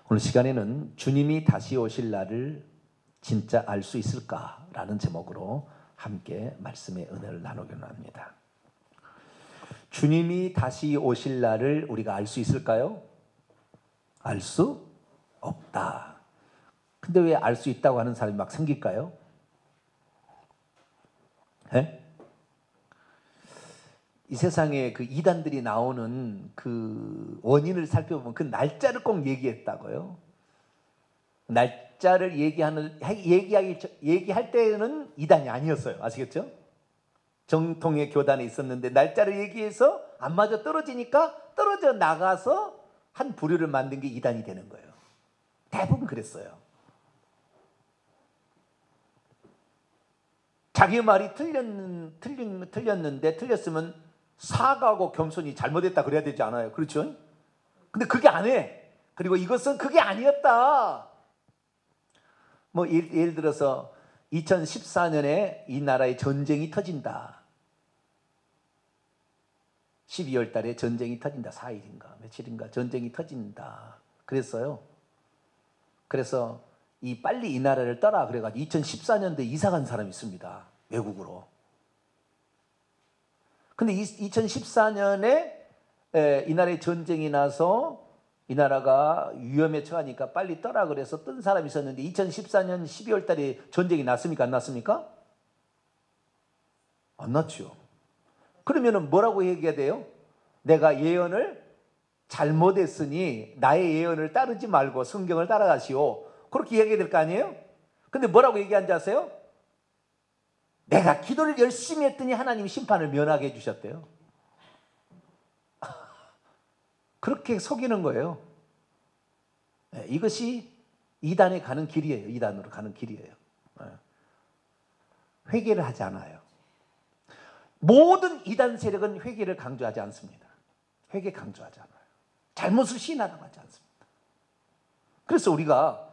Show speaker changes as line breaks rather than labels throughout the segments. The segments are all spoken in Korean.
오늘 시간에는 주님이 다시 오실 날을 진짜 알 수 있을까라는 제목으로 함께 말씀의 은혜를 나누기로 합니다. 주님이 다시 오실 날을 우리가 알 수 있을까요? 알 수 없다. 근데 왜 알 수 있다고 하는 사람이 막 생길까요? 네? 이 세상에 그 이단들이 나오는 그 원인을 살펴보면 그 날짜를 꼭 얘기했다고요. 날짜를 얘기할 때는 이단이 아니었어요. 아시겠죠? 정통의 교단에 있었는데 날짜를 얘기해서 안 맞아 떨어지니까 떨어져 나가서 한 부류를 만든 게 이단이 되는 거예요. 대부분 그랬어요. 자기 말이 틀렸는데 틀렸으면 사과하고 겸손히 잘못했다 그래야 되지 않아요? 그렇죠? 근데 그게 안 해. 그리고 이것은 그게 아니었다. 뭐 예를 들어서 2014년에 이 나라에 전쟁이 터진다. 12월 달에 전쟁이 터진다. 4일인가 며칠인가 전쟁이 터진다. 그랬어요. 그래서 빨리 이 나라를 떠나 그래가지고 2014년도에 이사 간 사람이 있습니다. 외국으로. 근데 2014년에 이 나라에 전쟁이 나서 이 나라가 위험에 처하니까 빨리 떠라 그래서 뜬 사람이 있었는데 2014년 12월 달에 전쟁이 났습니까? 안 났습니까? 안 났죠. 그러면 뭐라고 얘기해야 돼요? 내가 예언을 잘못했으니 나의 예언을 따르지 말고 성경을 따라가시오. 그렇게 얘기해야 될 거 아니에요? 근데 뭐라고 얘기한지 아세요? 내가 기도를 열심히 했더니 하나님이 심판을 면하게 해주셨대요. 그렇게 속이는 거예요. 이것이 이단에 가는 길이에요. 이단으로 가는 길이에요. 회개를 하지 않아요. 모든 이단 세력은 회개를 강조하지 않습니다. 회개 강조하지 않아요. 잘못을 시인하라고 하지 않습니다. 그래서 우리가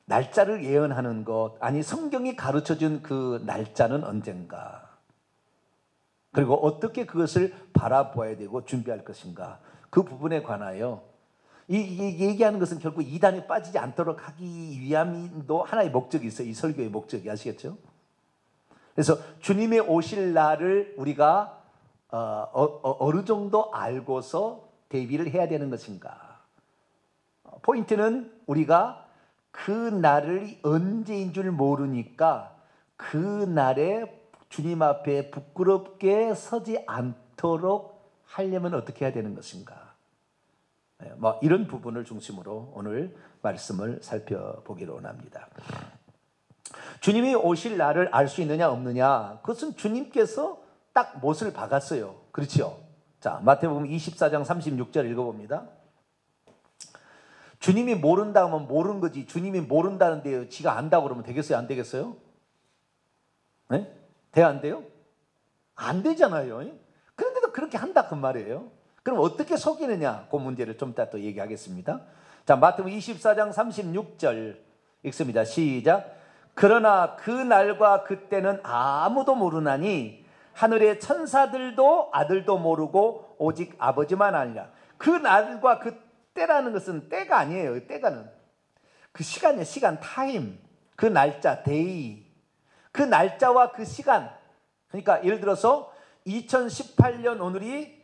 날짜를 예언하는 것, 아니 성경이 가르쳐준 그 날짜는 언젠가, 그리고 어떻게 그것을 바라보아야 되고 준비할 것인가, 그 부분에 관하여 이 얘기하는 것은 결국 이단에 빠지지 않도록 하기 위함도 하나의 목적이 있어요. 이 설교의 목적이. 아시겠죠? 그래서 주님의 오실 날을 우리가 어느 정도 알고서 대비를 해야 되는 것인가. 포인트는 우리가 그 날이 언제인 줄 모르니까 그 날에 주님 앞에 부끄럽게 서지 않도록 하려면 어떻게 해야 되는 것인가. 뭐 이런 부분을 중심으로 오늘 말씀을 살펴보기로 합니다. 주님이 오실 날을 알 수 있느냐 없느냐, 그것은 주님께서 딱 못을 박았어요. 그렇죠? 자, 마태복음 24장 36절 읽어봅니다. 주님이 모른다 하면 모르는 거지, 주님이 모른다는데 지가 안다고 그러면 되겠어요? 안 되겠어요? 네? 돼야 안 돼요? 안 되잖아요. 그런데도 그렇게 한다 그 말이에요. 그럼 어떻게 속이느냐, 그 문제를 좀 이따 또 얘기하겠습니다. 자, 마태복음 24장 36절 읽습니다. 시작. 그러나 그 날과 그때는 아무도 모르나니 하늘의 천사들도 아들도 모르고 오직 아버지만 아니라. 그 날과 그 때라는 것은 때가 아니에요. 때가는 그 시간이에요. 시간, 타임. 그 날짜, 데이. 그 날짜와 그 시간. 그러니까 예를 들어서 2018년 오늘이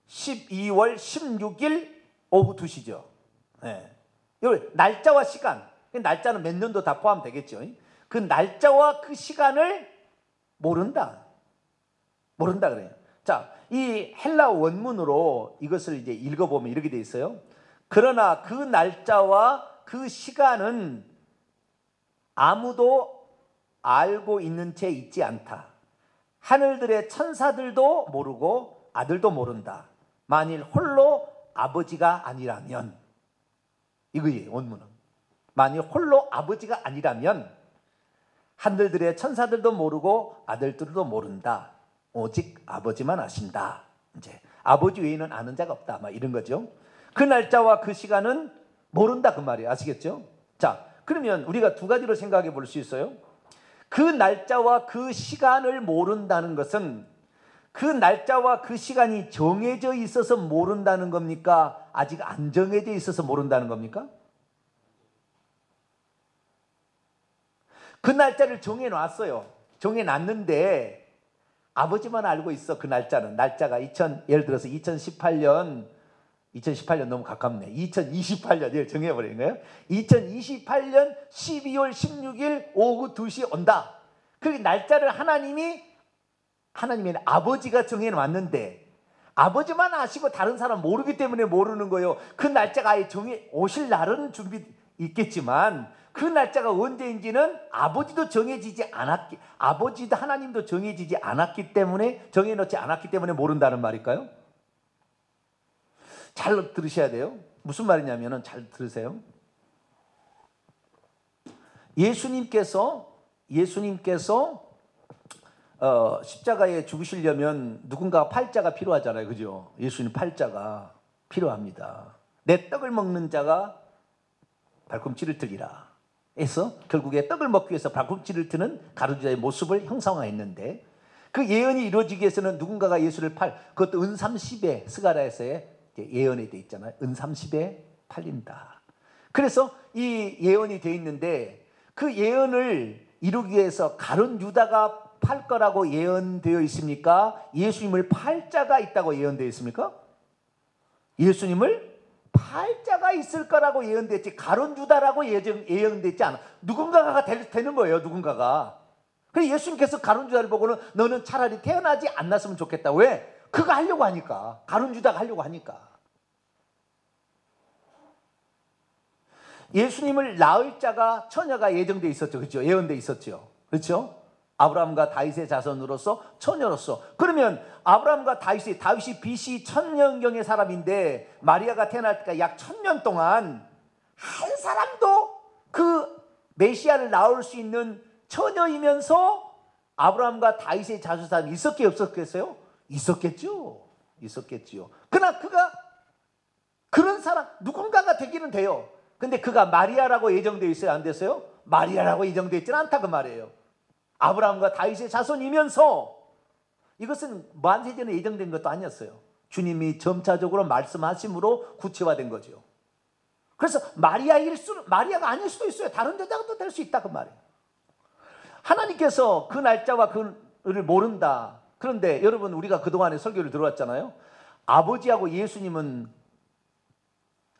12월 16일 오후 2시죠. 네. 날짜와 시간. 날짜는 몇 년도 다 포함되겠죠. 그 날짜와 그 시간을 모른다. 모른다 그래요. 자, 이 헬라 원문으로 이것을 이제 읽어보면 이렇게 돼 있어요. 그러나 그 날짜와 그 시간은 아무도 알고 있는 채 있지 않다. 하늘들의 천사들도 모르고 아들도 모른다. 만일 홀로 아버지가 아니라면, 이거예요 원문은. 만일 홀로 아버지가 아니라면 하늘들의 천사들도 모르고 아들들도 모른다. 오직 아버지만 아신다. 이제 아버지 외에는 아는 자가 없다. 막 이런 거죠. 그 날짜와 그 시간은 모른다 그 말이에요. 아시겠죠? 자, 그러면 우리가 두 가지로 생각해 볼 수 있어요. 그 날짜와 그 시간을 모른다는 것은 그 날짜와 그 시간이 정해져 있어서 모른다는 겁니까? 아직 안 정해져 있어서 모른다는 겁니까? 그 날짜를 정해놨어요. 정해놨는데 아버지만 알고 있어. 그 날짜는. 날짜가 예를 들어서 2018년 너무 가깝네. 2028년 예, 정해버린 거예요. 2028년 12월 16일 오후 2시 온다. 그 날짜를 하나님의 아버지가 정해놨는데 아버지만 아시고 다른 사람 모르기 때문에 모르는 거예요. 그 날짜가 아예 오실 날은 준비 있겠지만 그 날짜가 언제인지는 아버지도 하나님도 정해지지 않았기 때문에 정해놓지 않았기 때문에 모른다는 말일까요? 잘 들으셔야 돼요. 무슨 말이냐면은 잘 들으세요. 예수님께서 십자가에 죽으시려면 누군가 팔자가 필요하잖아요. 그죠? 예수님 팔자가 필요합니다. 내 떡을 먹는 자가 발꿈치를 들리라 해서 결국에 떡을 먹기 위해서 발꿈치를 트는 가룟유다의 모습을 형상화했는데 그 예언이 이루어지기 위해서는 누군가가 예수를 그것도 은30에 스가랴에서의 예언이 돼 있잖아요. 은30에 팔린다. 그래서 이 예언이 돼 있는데 그 예언을 이루기 위해서 가룟유다가 팔 거라고 예언되어 있습니까? 예수님을 팔 자가 있다고 예언되어 있습니까? 예수님을 팔자가 있을 거라고 예언됐지 가룟유다라고 예언됐지 않아. 누군가가 되는 거예요. 누군가가. 그래서 예수님께서 가룟유다를 보고는 너는 차라리 태어나지 않았으면 좋겠다. 왜? 그가 하려고 하니까. 가룟유다가 하려고 하니까. 예수님을 낳을 자가 처녀가 예정돼 있었죠. 그렇죠? 예언돼 있었죠. 그렇죠? 아브라함과 다윗의 자손으로서 처녀로서. 그러면 아브라함과 다윗이 BC 1000년경의 사람인데 마리아가 태어날 때까지 약 1000년 동안 한 사람도 그 메시아를 낳을 수 있는 처녀이면서 아브라함과 다윗의 자손이 있었겠어요? 없었겠어요? 있었겠죠. 그러나 그가 그런 사람 누군가가 되기는 돼요. 근데 그가 마리아라고 예정되어 있어요? 안 됐어요? 마리아라고 예정되어 있지는 않다 그 말이에요. 아브라함과 다윗의 자손이면서 이것은 만세전에 예정된 것도 아니었어요. 주님이 점차적으로 말씀하심으로 구체화된 거죠. 그래서 마리아가 아닐 수도 있어요. 다른 여자가 또 될 수 있다 그 말이에요. 하나님께서 그 날짜와 그를 모른다. 그런데 여러분 우리가 그동안에 설교를 들어왔잖아요. 아버지하고 예수님은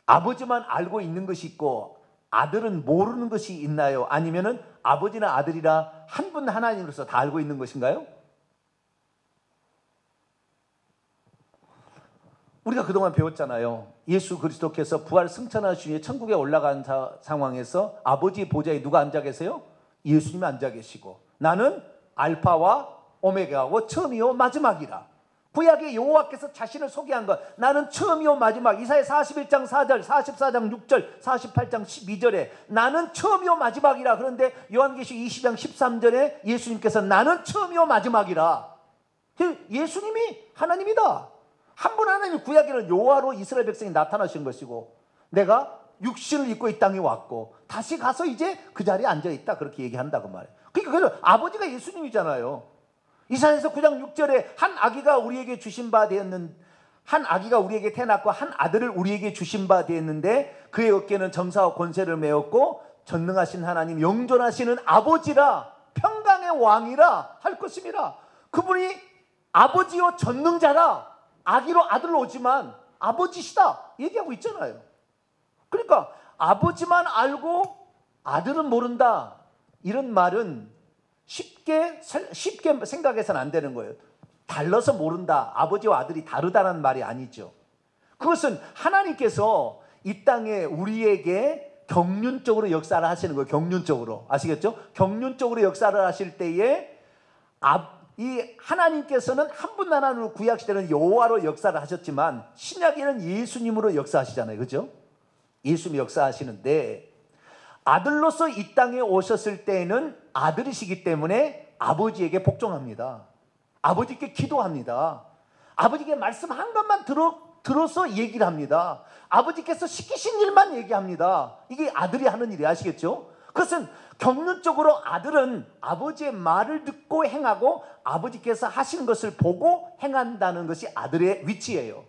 아버지만 알고 있는 것이 있고 아들은 모르는 것이 있나요? 아니면은 아버지나 아들이라 한 분 하나님으로서 다 알고 있는 것인가요? 우리가 그동안 배웠잖아요. 예수 그리스도께서 부활 승천하신 후에 천국에 올라간 상황에서 아버지 보좌에 누가 앉아 계세요? 예수님이 앉아 계시고 나는 알파와 오메가고 처음이요 마지막이라. 구약의 여호와께서 자신을 소개한 것 나는 처음이요 마지막. 이사야 41장 4절 44장 6절 48장 12절에 나는 처음이요 마지막이라. 그런데 요한계시록 20장 13절에 예수님께서 나는 처음이요 마지막이라. 예수님이 하나님이다. 한 분 하나님이 구약에는 여호와로 이스라엘 백성이 나타나신 것이고 내가 육신을 입고 이 땅에 왔고 다시 가서 이제 그 자리에 앉아있다 그렇게 얘기한다고 말이에요. 그러니까 아버지가 예수님이잖아요. 이사야서 9장 6절에 한 아기가 우리에게 태어났고 한 아들을 우리에게 주신 바 되었는데 그의 어깨는 정사와 권세를 메었고 전능하신 하나님 영존하시는 아버지라 평강의 왕이라 할 것입니다. 그분이 아버지요 전능자라. 아기로 아들로 오지만 아버지시다 얘기하고 있잖아요. 그러니까 아버지만 알고 아들은 모른다 이런 말은 쉽게 생각해서는 안 되는 거예요. 달라서 모른다. 아버지와 아들이 다르다는 말이 아니죠. 그것은 하나님께서 이 땅에 우리에게 경륜적으로 역사를 하시는 거예요. 경륜적으로. 아시겠죠? 경륜적으로 역사를 하실 때에 이 하나님께서는 한 분 하나님으로 구약시대는 여호와로 역사를 하셨지만 신약에는 예수님으로 역사하시잖아요. 그죠? 예수님이 역사하시는데 아들로서 이 땅에 오셨을 때에는 아들이시기 때문에 아버지에게 복종합니다. 아버지께 기도합니다. 아버지께 말씀한 것만 들어서 얘기를 합니다. 아버지께서 시키신 일만 얘기합니다. 이게 아들이 하는 일이 아시겠죠? 그것은 경륜적으로 아들은 아버지의 말을 듣고 행하고 아버지께서 하시는 것을 보고 행한다는 것이 아들의 위치예요.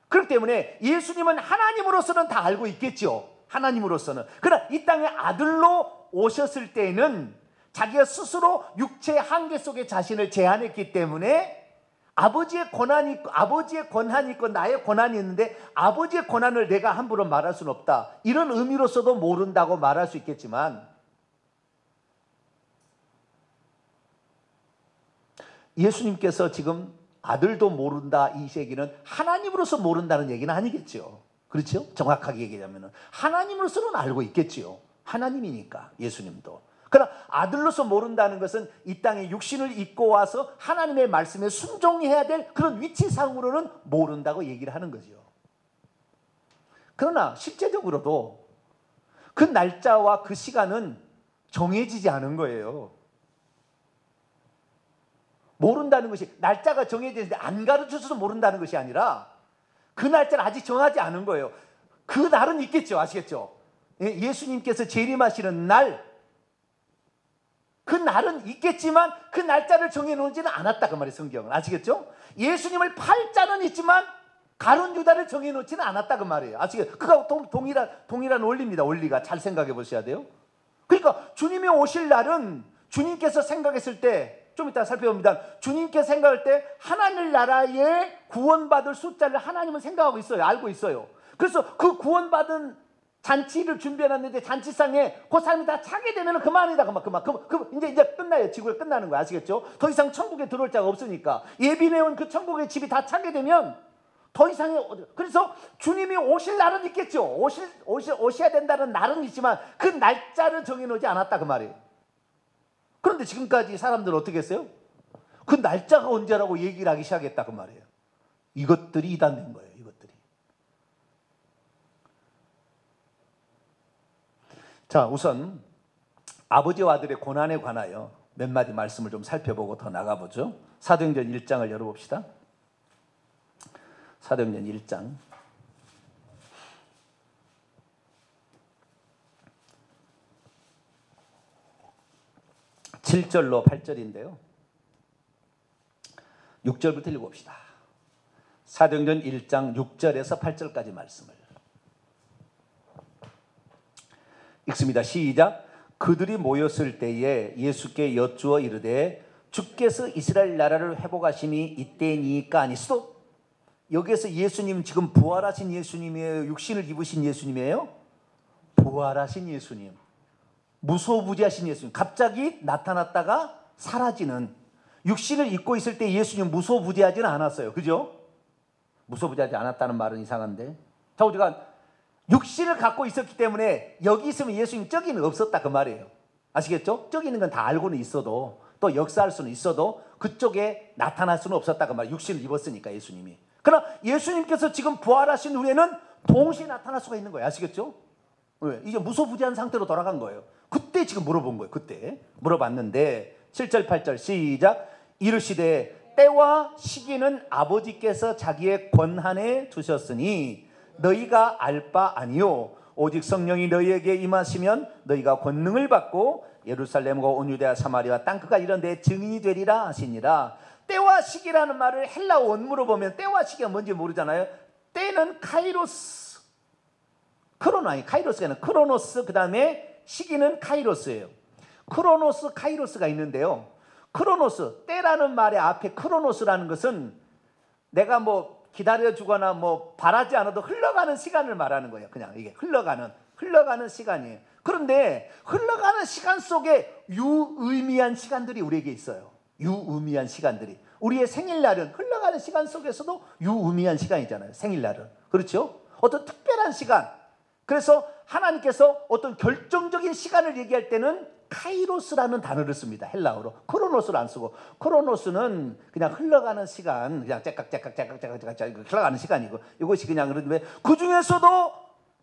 그렇기 때문에 예수님은 하나님으로서는 다 알고 있겠죠. 하나님으로서는. 그러나 이 땅에 아들로 오셨을 때에는 자기가 스스로 육체의 한계 속에 자신을 제한했기 때문에 아버지의 권한이 있고 나의 권한이 있는데 아버지의 권한을 내가 함부로 말할 수는 없다. 이런 의미로서도 모른다고 말할 수 있겠지만 예수님께서 지금 아들도 모른다 이 얘기는 하나님으로서 모른다는 얘기는 아니겠죠. 그렇죠? 정확하게 얘기하면 하나님으로서는 알고 있겠지요. 하나님이니까 예수님도. 그러나 아들로서 모른다는 것은 이 땅에 육신을 입고 와서 하나님의 말씀에 순종해야 될 그런 위치상으로는 모른다고 얘기를 하는 거죠. 그러나 실제적으로도 그 날짜와 그 시간은 정해지지 않은 거예요. 모른다는 것이 날짜가 정해지는데 안 가르쳐줘서 모른다는 것이 아니라 그 날짜를 아직 정하지 않은 거예요. 그 날은 있겠죠. 아시겠죠? 예수님께서 재림하시는 날, 그 날은 있겠지만 그 날짜를 정해놓지는 않았다 그 말이에요. 성경은. 아시겠죠? 예수님을 팔 자는 있지만 가룟 유다를 정해놓지는 않았다 그 말이에요. 아시겠죠? 그거 동일한 원리입니다. 원리가 잘 생각해 보셔야 돼요. 그러니까 주님이 오실 날은 주님께서 생각했을 때 좀 이따 살펴봅니다. 주님께서 생각할 때 하나님 나라에 구원받을 숫자를 하나님은 생각하고 있어요. 알고 있어요. 그래서 그 구원받은 잔치를 준비해놨는데 잔치상에 그 사람이 다 차게 되면 그만이다. 이제 끝나요. 지구가 끝나는 거야. 아시겠죠? 더 이상 천국에 들어올 자가 없으니까. 예비내온 그 천국의 집이 다 차게 되면 더 이상의, 그래서 주님이 오실 날은 있겠죠. 오셔야 된다는 날은 있지만 그 날짜를 정해놓지 않았다 그 말이에요. 그런데 지금까지 사람들은 어떻게 했어요? 그 날짜가 언제라고 얘기를 하기 시작했다 그 말이에요. 이것들이 이단된 거예요. 이것들이. 자, 우선 아버지와 아들의 고난에 관하여 몇 마디 말씀을 좀 살펴보고 더 나가보죠. 사도행전 1장을 열어봅시다. 사도행전 1장 7절로 8절인데요. 6절부터 읽어봅시다. 사도행전 1장 6절에서 8절까지 말씀을 읽습니다. 시작. 그들이 모였을 때에 예수께 여쭈어 이르되 주께서 이스라엘 나라를 회복하심이 이때니까 아니스도. 여기에서 예수님 지금 부활하신 예수님이에요? 육신을 입으신 예수님이에요? 부활하신 예수님. 무소부지하신 예수님. 갑자기 나타났다가 사라지는. 육신을 입고 있을 때 예수님 무소부지하지는 않았어요. 그죠? 무소부지하지 않았다는 말은 이상한데. 자, 우리가 육신을 갖고 있었기 때문에 여기 있으면 예수님 저기는 없었다 그 말이에요. 아시겠죠? 저기 있는 건 다 알고는 있어도 또 역사할 수는 있어도 그쪽에 나타날 수는 없었다 그 말이에요. 육신을 입었으니까 예수님이. 그러나 예수님께서 지금 부활하신 후에는 동시에 나타날 수가 있는 거예요. 아시겠죠? 왜? 이제 무소부지한 상태로 돌아간 거예요. 그때 지금 물어본 거예요. 그때 물어봤는데 7절 8절 시작. 이르시되 때와 시기는 아버지께서 자기의 권한에 두셨으니 너희가 알 바 아니요 오직 성령이 너희에게 임하시면 너희가 권능을 받고 예루살렘과 온 유대와 사마리아 땅끝까지 이런 데 증인이 되리라 하시니라. 때와 시기라는 말을 헬라 원문으로 보면 때와 시기가 뭔지 모르잖아요. 때는 카이로스, 카이로스가 아니라 크로노스, 그 다음에 시기는 카이로스예요. 크로노스, 카이로스가 있는데요. 크로노스, 때라는 말의 앞에 크로노스라는 것은 내가 뭐 기다려주거나 뭐 바라지 않아도 흘러가는 시간을 말하는 거예요. 그냥 이게 흘러가는 시간이에요. 그런데 흘러가는 시간 속에 유의미한 시간들이 우리에게 있어요. 유의미한 시간들이. 우리의 생일날은 흘러가는 시간 속에서도 유의미한 시간이잖아요. 생일날은. 그렇죠? 어떤 특별한 시간. 그래서 하나님께서 어떤 결정적인 시간을 얘기할 때는 카이로스라는 단어를 씁니다. 헬라어로. 크로노스를 안 쓰고. 크로노스는 그냥 흘러가는 시간, 그냥 째깍째깍 흘러가는 시간이고, 이것이 그냥 그런데 그 중에서도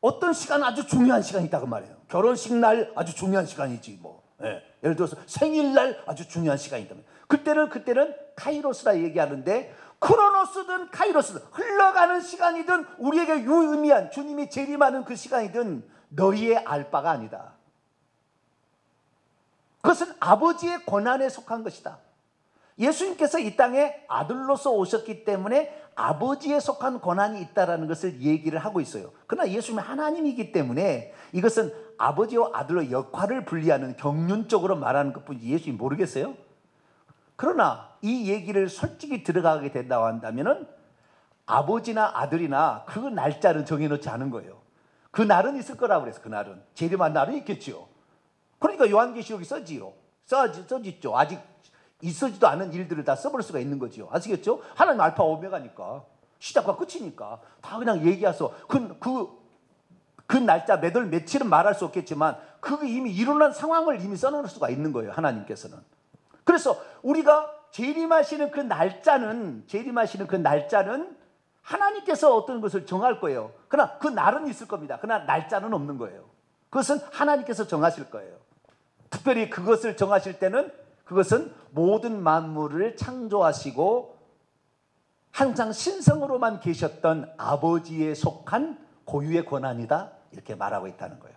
어떤 시간은 아주 중요한 시간이 있다고 말해요. 결혼식 날 아주 중요한 시간이지 뭐. 예. 예를 들어서 생일날 아주 중요한 시간이 있다면 그때는 카이로스라 얘기하는데, 크로노스든 카이로스든 흘러가는 시간이든 우리에게 유의미한 주님이 재림하는 그 시간이든 너희의 알 바가 아니다. 그것은 아버지의 권한에 속한 것이다. 예수님께서 이 땅에 아들로서 오셨기 때문에 아버지에 속한 권한이 있다는 것을 얘기를 하고 있어요. 그러나 예수님은 하나님이기 때문에 이것은 아버지와 아들의 역할을 분리하는 경륜적으로 말하는 것뿐이지 예수님이 모르겠어요? 그러나 이 얘기를 솔직히 들어가게 된다고 한다면 아버지나 아들이나 그 날짜는 정해놓지 않은 거예요. 그 날은 있을 거라고 그래서 그날은 재림한 날은 있겠죠. 그러니까 요한계시록이 써지죠. 아직 있어지도 않은 일들을 다 써볼 수가 있는 거죠. 아시겠죠? 하나님 알파 오메가니까 시작과 끝이니까 다 그냥 얘기해서 그 날짜 몇 월 며칠은 말할 수 없겠지만 그게 이미 일어난 상황을 이미 써놓을 수가 있는 거예요. 하나님께서는. 그래서 우리가 재림하시는 그 날짜는 하나님께서 어떤 것을 정할 거예요. 그러나 그 날은 있을 겁니다. 그러나 날짜는 없는 거예요. 그것은 하나님께서 정하실 거예요. 특별히 그것을 정하실 때는 그것은 모든 만물을 창조하시고 항상 신성으로만 계셨던 아버지에 속한 고유의 권한이다 이렇게 말하고 있다는 거예요.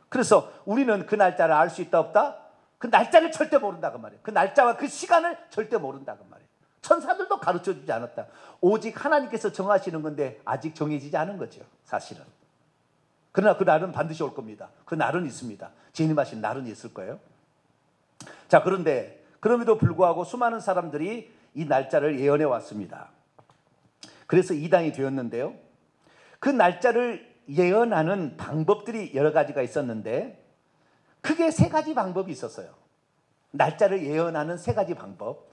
그래서 우리는 그 날짜를 알 수 있다 없다? 그 날짜를 절대 모른다 그 말이에요. 그 날짜와 그 시간을 절대 모른다 그 말이에요. 천사들도 가르쳐주지 않았다. 오직 하나님께서 정하시는 건데 아직 정해지지 않은 거죠 사실은. 그러나 그 날은 반드시 올 겁니다. 그 날은 있습니다. 재림하신 날은 있을 거예요. 자, 그런데 그럼에도 불구하고 수많은 사람들이 이 날짜를 예언해 왔습니다. 그래서 이단이 되었는데요. 그 날짜를 예언하는 방법들이 여러 가지가 있었는데 크게 세 가지 방법이 있었어요. 날짜를 예언하는 세 가지 방법.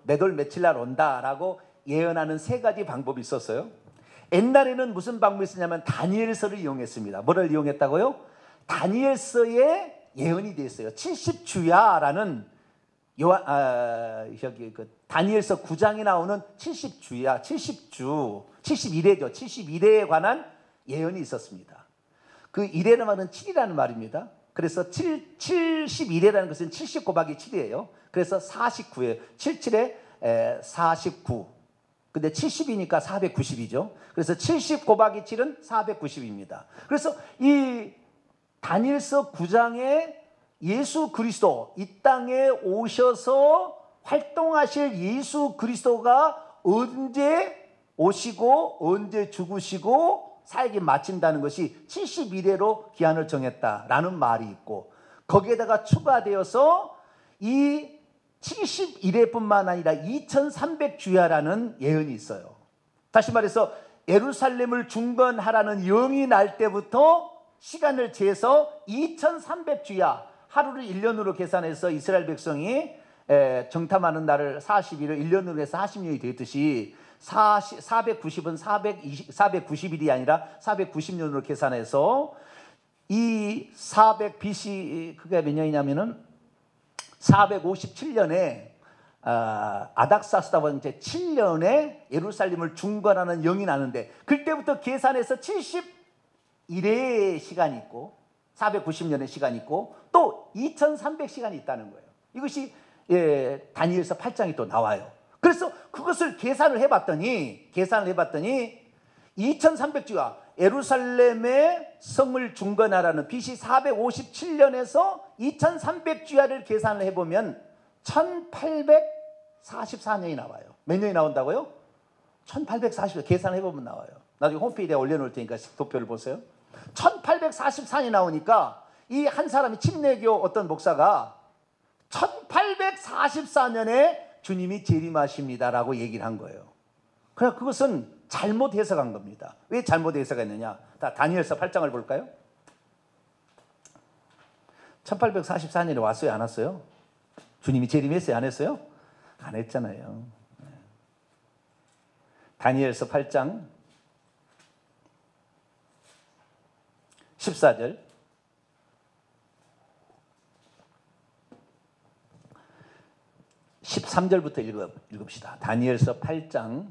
몇 월 며칠 날 온다라고 예언하는 세 가지 방법이 있었어요. 옛날에는 무슨 방법이 있었냐면 다니엘서를 이용했습니다. 뭐를 이용했다고요? 다니엘서에 예언이 되어 있어요. 70주야라는 다니엘서 9장에 나오는 70주야, 70주, 71회죠. 71회에 관한 예언이 있었습니다. 그 1회는 말은 7이라는 말입니다. 그래서 71회라는 것은 70 곱하기 7이에요. 그래서 49예요. 77에 49. 근데 70이니까 490이죠. 그래서 70 곱하기 7은 490입니다. 그래서 이 다니엘서 9장에 예수 그리스도 이 땅에 오셔서 활동하실 예수 그리스도가 언제 오시고 언제 죽으시고 사역이 마친다는 것이 71회로 기한을 정했다라는 말이 있고 거기에다가 추가되어서 이 71회뿐만 아니라 2300주야라는 예언이 있어요. 다시 말해서 예루살렘을 중건하라는 영이 날 때부터 시간을 재서 2300주야 하루를 1년으로 계산해서 이스라엘 백성이 정탐하는 날을 40일을 1년으로 해서 40년이 되듯이 490은 490일이 아니라 490년으로 계산해서 이 400 BC 그게 몇 년이냐면은 457년에 아닥사스다 번째 7년에 예루살렘을 중건하는 영이 나는데 그때부터 계산해서 71회의 시간이 있고 490년의 시간이 있고 또 2300시간이 있다는 거예요. 이것이 다니엘서 8장이 또 나와요. 그래서 그것을 계산을 해봤더니 2300주야 예루살렘의 성을 중건하라는 BC 457년에서 2300주야를 계산을 해보면 1844년이 나와요. 몇 년이 나온다고요? 1844년 계산을 해보면 나와요. 나중에 홈페이지에 올려놓을 테니까 도표를 보세요. 1844년이 나오니까 이 한 사람이 침례교 어떤 목사가 1844년에 주님이 재림하십니다라고 얘기를 한 거예요. 그러나 그것은 잘못 해석한 겁니다. 왜 잘못 해석했느냐? 다니엘서 8장을 볼까요? 1844년에 왔어요? 안 왔어요? 주님이 재림했어요? 안 했어요? 안 했잖아요. 다니엘서 8장 14절 13절부터 읽읍시다. 다니엘서 8장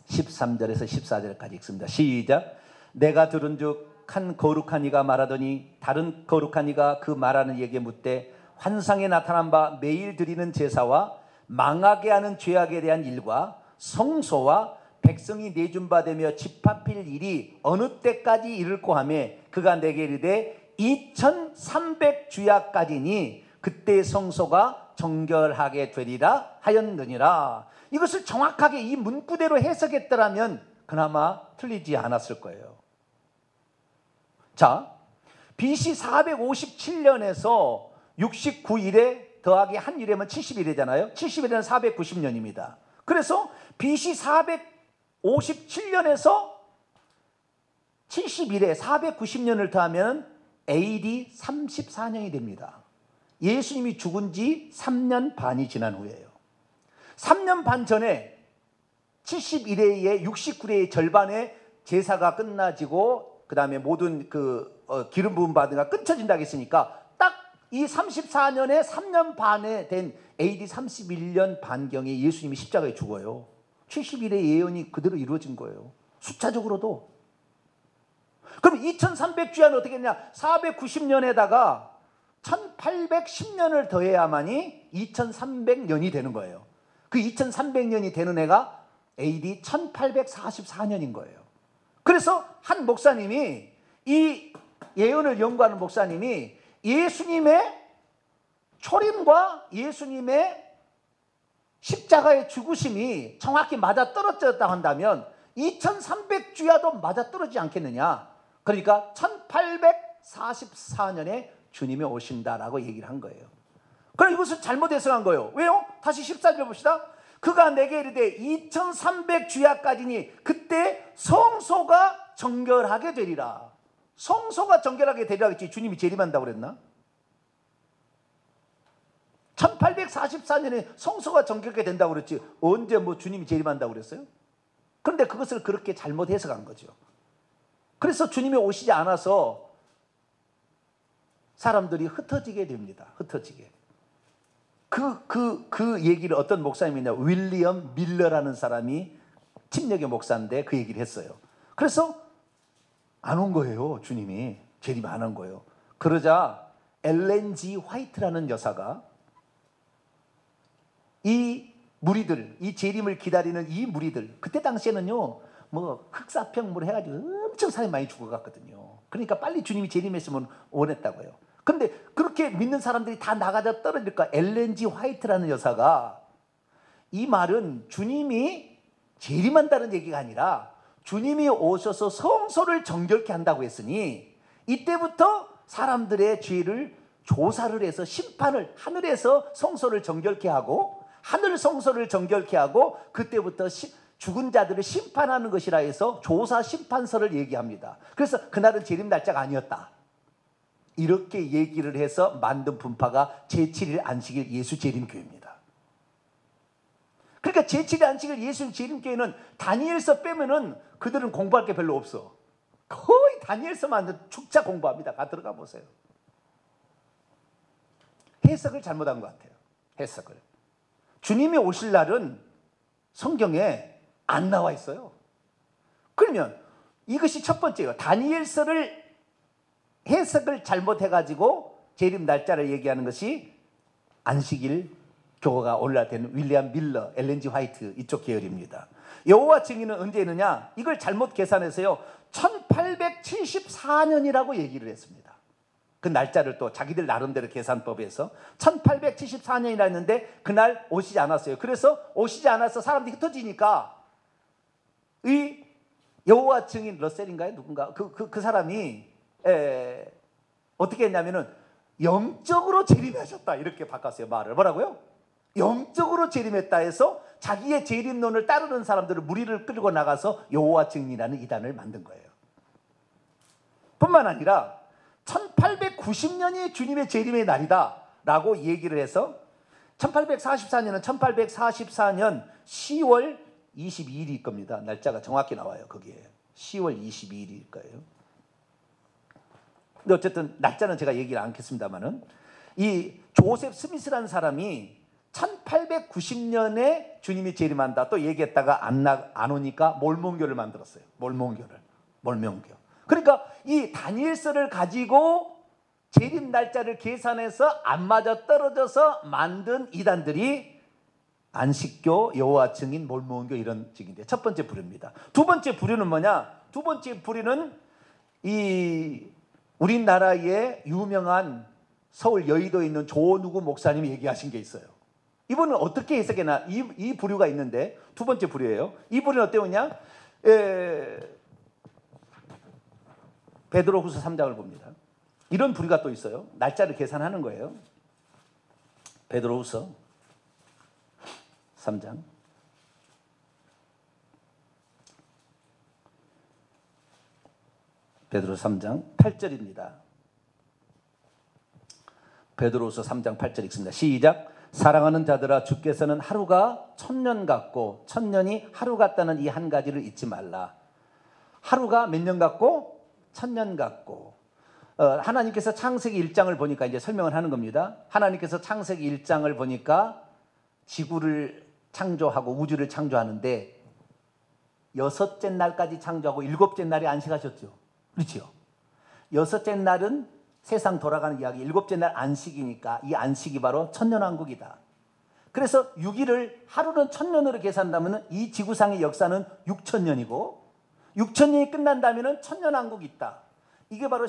13절에서 14절까지 읽습니다. 시작. 내가 들은즉 한 거룩한 이가 말하더니 다른 거룩한 이가 그 말하는 이에게 묻되 환상에 나타난 바 매일 드리는 제사와 망하게 하는 죄악에 대한 일과 성소와 백성이 내준바되며 집합할 일이 어느 때까지 이를꼬 하매 그가 내게 이르되 2300주야까지니 그때 성소가 정결하게 되리라 하였느니라. 이것을 정확하게 이 문구대로 해석했더라면 그나마 틀리지 않았을 거예요. 자, BC 457년에서 69일에 더하기 한 일이면 70일이잖아요. 70일은 490년입니다. 그래서 BC 457년에서 71에 490년을 더하면 AD 34년이 됩니다. 예수님이 죽은 지 3년 반이 지난 후에요. 3년 반 전에 71회의 69회의 절반의 제사가 끝나지고 그 다음에 모든 기름 부음 받은 가 끊쳐진다고 했으니까 딱 이 34년에 3년 반에 된 AD 31년 반경에 예수님이 십자가에 죽어요. 71의 예언이 그대로 이루어진 거예요. 숫자적으로도. 그럼 2300주야는 어떻게 했냐? 490년에다가 1810년을 더해야만이 2300년이 되는 거예요. 그 2300년이 되는 해가 AD 1844년인 거예요. 그래서 한 목사님이, 이 예언을 연구하는 목사님이 예수님의 초림과 예수님의 십자가의 죽으심이 정확히 맞아떨어졌다고 한다면 2300주야도 맞아떨어지지 않겠느냐. 그러니까 1844년에 주님이 오신다라고 얘기를 한 거예요. 그럼 이것을 잘못 해석한 거예요. 왜요? 다시 14절 봅시다. 그가 내게 이르되 2300주야까지니 그때 성소가 정결하게 되리라. 성소가 정결하게 되리라 했지 주님이 재림한다고 그랬나? 1844년에 성소가 정결하게 된다고 그랬지 언제 주님이 재림한다고 그랬어요? 그런데 그것을 그렇게 잘못 해석한 거죠. 그래서 주님이 오시지 않아서 사람들이 흩어지게 됩니다. 흩어지게. 그 얘기를 어떤 목사님이냐, 윌리엄 밀러라는 사람이 침례교 목사인데 그 얘기를 했어요. 그래서 안 온 거예요. 주님이 재림 안 한 거예요. 그러자 엘렌 G 화이트라는 여사가 이 무리들, 이 재림을 기다리는 이 무리들, 그때 당시에는요 흑사평물 해가지고 엄청 사람이 많이 죽어갔거든요. 그러니까 빨리 주님이 재림했으면 원했다고요. 그런데 그렇게 믿는 사람들이 다 나가다 떨어질까? 엘렌 G 화이트라는 여사가 이 말은 주님이 재림한다는 얘기가 아니라 주님이 오셔서 성소를 정결케 한다고 했으니 이때부터 사람들의 죄를 조사를 해서 심판을, 하늘에서 성소를 정결케 하고 하늘 성소를 정결케 하고 그때부터 죽은 자들을 심판하는 것이라 해서 조사 심판서를 얘기합니다. 그래서 그날은 재림 날짜가 아니었다. 이렇게 얘기를 해서 만든 분파가 제7일 안식일 예수 재림교회입니다. 그러니까 제7일 안식일 예수 재림교회는 다니엘서 빼면은 그들은 공부할 게 별로 없어. 거의 다니엘서만 축자 공부합니다. 가 들어가 보세요. 해석을 잘못한 것 같아요. 해석을. 주님이 오실 날은 성경에 안 나와 있어요. 그러면 이것이 첫 번째예요. 다니엘서를 해석을 잘못해가지고 재림 날짜를 얘기하는 것이 안식일 교가 올라된 윌리엄 밀러, 엘렌 G 화이트 이쪽 계열입니다. 여호와 증인은 언제 있느냐? 이걸 잘못 계산해서요 1874년이라고 얘기를 했습니다. 그 날짜를 또 자기들 나름대로 계산법에서 1874년이라 했는데 그날 오시지 않았어요. 그래서 오시지 않아서 사람들이 흩어지니까 이 여호와 증인 러셀인가요? 누군가? 그 사람이 어떻게 했냐면은 영적으로 재림하셨다 이렇게 바꿨어요. 말을 뭐라고요? 영적으로 재림했다 해서 자기의 재림론을 따르는 사람들을 무리를 끌고 나가서 여호와 증인이라는 이단을 만든 거예요. 뿐만 아니라 1890년이 주님의 재림의 날이다 라고 얘기를 해서 1844년은 1844년 10월 22일일 겁니다. 날짜가 정확히 나와요. 거기에 10월 22일일 거예요. 근데 어쨌든 날짜는 제가 얘기를 안 하겠습니다만은 이 조셉 스미스라는 사람이 1890년에 주님이 재림한다 또 얘기했다가 안 오니까 몰몬교를 만들었어요. 몰몬교. 그러니까 이 다니엘서를 가지고 재림 날짜를 계산해서 안 맞아 떨어져서 만든 이단들이 안식교, 여호와 증인, 몰몬교 이런 증인데 첫 번째 부류입니다. 두 번째 부류는 뭐냐? 두 번째 부류는 이 우리나라의 유명한 서울 여의도에 있는 조누구 목사님이 얘기하신 게 있어요. 이분은 어떻게 해석했나? 이 부류가 있는데 두 번째 부류예요. 이 부류는 어때요냐? 베드로후서 3장을 봅니다. 이런 부류가 또 있어요. 날짜를 계산하는 거예요. 베드로후서 3장. 베드로후서 3장 8절입니다. 베드로후서 3장 8절 읽습니다. 시작. 사랑하는 자들아, 주께서는 하루가 천년 같고 천년이 하루 같다는 이 한 가지를 잊지 말라. 하루가 몇 년 같고 천년 같고. 하나님께서 창세기 1장을 보니까 이제 설명을 하는 겁니다. 하나님께서 창세기 1장을 보니까 지구를 창조하고 우주를 창조하는데 여섯째 날까지 창조하고 일곱째 날에 안식하셨죠. 그렇죠? 여섯째 날은 세상 돌아가는 이야기, 일곱째 날 안식이니까 이 안식이 바로 천년왕국이다. 그래서 6일을 하루는 천년으로 계산한다면 이 지구상의 역사는 6천년이고 6천년이 끝난다면 천년왕국이 있다. 이게 바로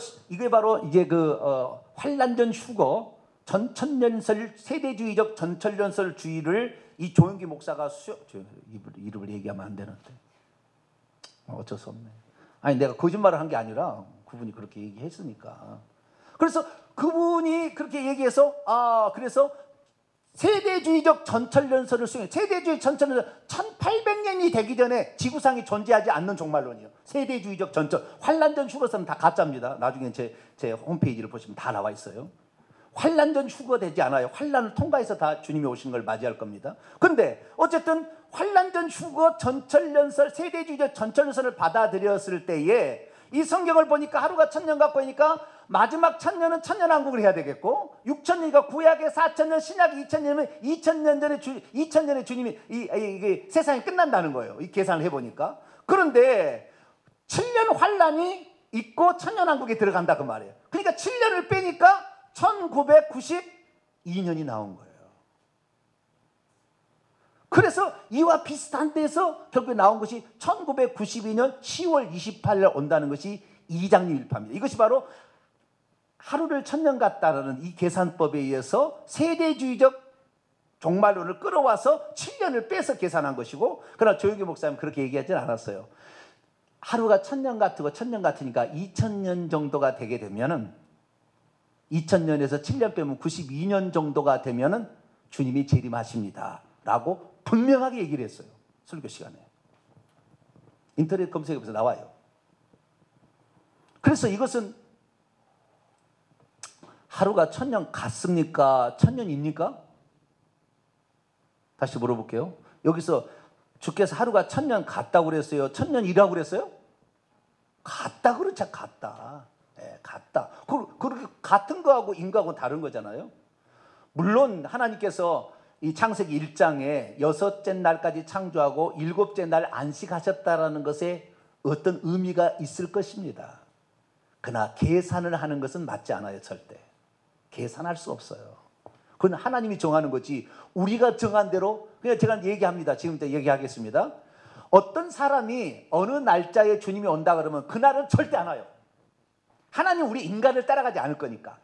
이제 환란전 휴거 전천년설 세대주의적 전천년설주의를 이 조영기 목사가 이름을 얘기하면 안 되는데 어쩔 수 없네. 아니 내가 거짓말을 한 게 아니라 그분이 그렇게 얘기했으니까. 그래서 그분이 그렇게 얘기해서 그래서 세대주의적 전천년설을 수행해. 세대주의 전천년설 1800년이 되기 전에 지구상이 존재하지 않는 종말론이에요. 세대주의적 전천. 환란전 휴거설은 다 가짜입니다. 나중에 제 홈페이지를 보시면 다 나와 있어요. 환란전 휴거되지 않아요. 환란을 통과해서 다 주님이 오신 걸 맞이할 겁니다. 근데 어쨌든 환란전 휴거 전천년설 세대주의적 전천년설을 받아들였을 때에 이 성경을 보니까 하루가 천년 같고 하니까 마지막 천년은 천년왕국을 해야 되겠고 6천년이니까 구약의 4천년 신약의 2천년이면 2천년에 주님이 이 세상이 끝난다는 거예요. 이 계산을 해보니까. 그런데 7년 환란이 있고 천년왕국에 들어간다 그 말이에요. 그러니까 7년을 빼니까 1992년이 나온 거예요. 그래서 이와 비슷한 데서 결국에 나온 것이 1992년 10월 28일 온다는 것이 이장님 일파입니다. 이것이 바로 하루를 천년 같다라는 이 계산법에 의해서 세대주의적 종말론을 끌어와서 7년을 빼서 계산한 것이고, 그러나 조영기 목사님은 그렇게 얘기하지는 않았어요. 하루가 천년 같고 천년 같으니까 2000년 정도가 되게 되면은 2000년에서 7년 빼면 92년 정도가 되면은 주님이 재림하십니다 라고 분명하게 얘기를 했어요. 설교 시간에. 인터넷 검색해보면 나와요. 그래서 이것은 하루가 천년 같습니까? 천년입니까? 다시 물어볼게요. 여기서 주께서 하루가 천년 같다고 그랬어요? 천년이라고 그랬어요? 같다 그렇죠. 같다. 네, 같다. 그렇게 같은 거하고 인거하고 다른 거잖아요. 물론 하나님께서 이 창세기 1장에 여섯째 날까지 창조하고 일곱째 날 안식하셨다라는 것에 어떤 의미가 있을 것입니다. 그러나 계산을 하는 것은 맞지 않아요. 절대. 계산할 수 없어요. 그건 하나님이 정하는 거지 우리가 정한 대로. 그냥 제가 얘기합니다. 지금부터 얘기하겠습니다. 어떤 사람이 어느 날짜에 주님이 온다 그러면 그날은 절대 안 와요. 하나님 우리 인간을 따라가지 않을 거니까.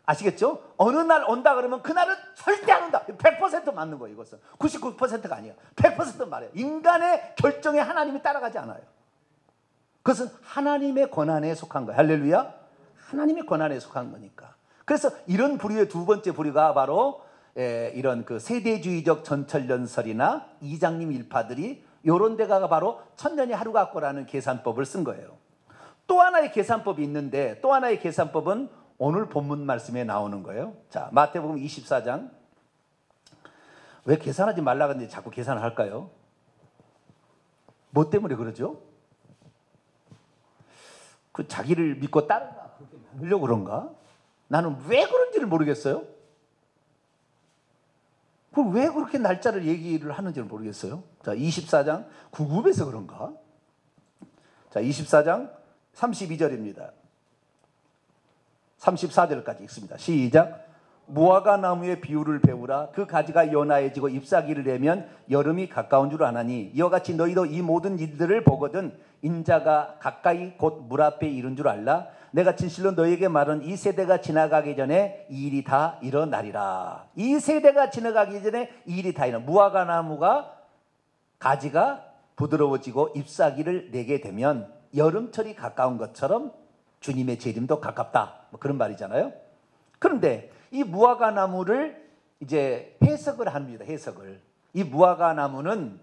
아시겠죠? 어느 날 온다 그러면 그날은 절대 안 온다. 100% 맞는 거예요. 이것은 99%가 아니에요. 100% 말이에요. 인간의 결정에 하나님이 따라가지 않아요. 그것은 하나님의 권한에 속한 거예요. 할렐루야. 하나님의 권한에 속한 거니까. 그래서 이런 부류의 두 번째 부류가 바로 이런 그 세대주의적 전천년설이나 이장님 일파들이 요런 데가 바로 천년이 하루 같고라는 계산법을 쓴 거예요. 또 하나의 계산법이 있는데 또 하나의 계산법은 오늘 본문 말씀에 나오는 거예요. 자, 마태복음 24장. 왜 계산하지 말라 그러는데 자꾸 계산을 할까요? 뭐 때문에 그러죠? 그 자기를 믿고 따른다 그렇게 만들려고 그런가? 나는 왜 그런지를 모르겠어요. 그럼 왜 그렇게 날짜를 얘기를 하는지를 모르겠어요. 자, 24장 궁금해서 그런가? 자, 24장 32절입니다. 34절까지 읽습니다. 시작.
무화과 나무의 비유를 배우라. 그 가지가 연하여지고 잎사귀를 내면 여름이 가까운 줄 아나니 이와 같이 너희도 이 모든 일들을 보거든 인자가 가까이 곧 물 앞에 이른 줄 알라. 내가 진실로 너희에게 말은 이 세대가 지나가기 전에 이 일이 다 일어나리라. 이 세대가 지나가기 전에 이 일이 다 일어나. 무화과 나무가 가지가 부드러워지고 잎사귀를 내게 되면 여름철이 가까운 것처럼 주님의 재림도 가깝다. 뭐 그런 말이잖아요. 그런데 이 무화과 나무를 이제 해석을 합니다. 해석을. 이 무화과 나무는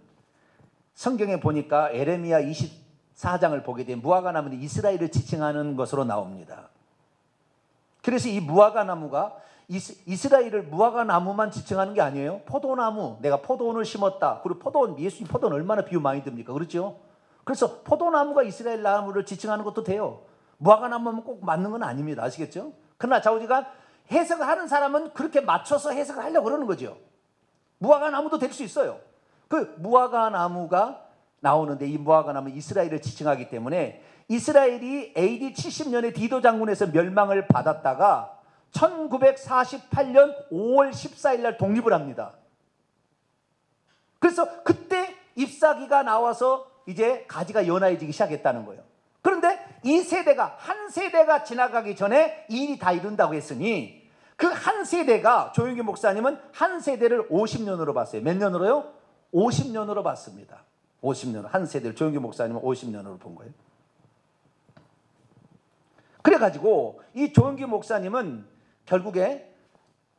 성경에 보니까 에레미야 24장을 보게 되면 무화과 나무는 이스라엘을 지칭하는 것으로 나옵니다. 그래서 이 무화과 나무가 이스라엘을 무화과 나무만 지칭하는 게 아니에요. 포도나무, 내가 포도원을 심었다. 그리고 포도원, 예수님 포도원 얼마나 비유 많이 듭니까? 그렇죠? 그래서 포도나무가 이스라엘 나무를 지칭하는 것도 돼요. 무화과 나무면 꼭 맞는 건 아닙니다. 아시겠죠? 그러나 좌우지간 해석을 하는 사람은 그렇게 맞춰서 해석을 하려고 그러는 거죠. 무화과 나무도 될 수 있어요. 그 무화과 나무가 나오는데 이 무화과 나무는 이스라엘을 지칭하기 때문에 이스라엘이 AD 70년에 디도 장군에서 멸망을 받았다가 1948년 5월 14일 날 독립을 합니다. 그래서 그때 잎사귀가 나와서 이제 가지가 연하해지기 시작했다는 거예요. 그런데 이 세대가 한 세대가 지나가기 전에 이 일이 다 이룬다고 했으니 그 한 세대가 조용기 목사님은 한 세대를 50년으로 봤어요. 몇 년으로요? 50년으로 봤습니다. 50년. 한 세대를 조용기 목사님은 50년으로 본 거예요. 그래가지고 이 조용기 목사님은 결국에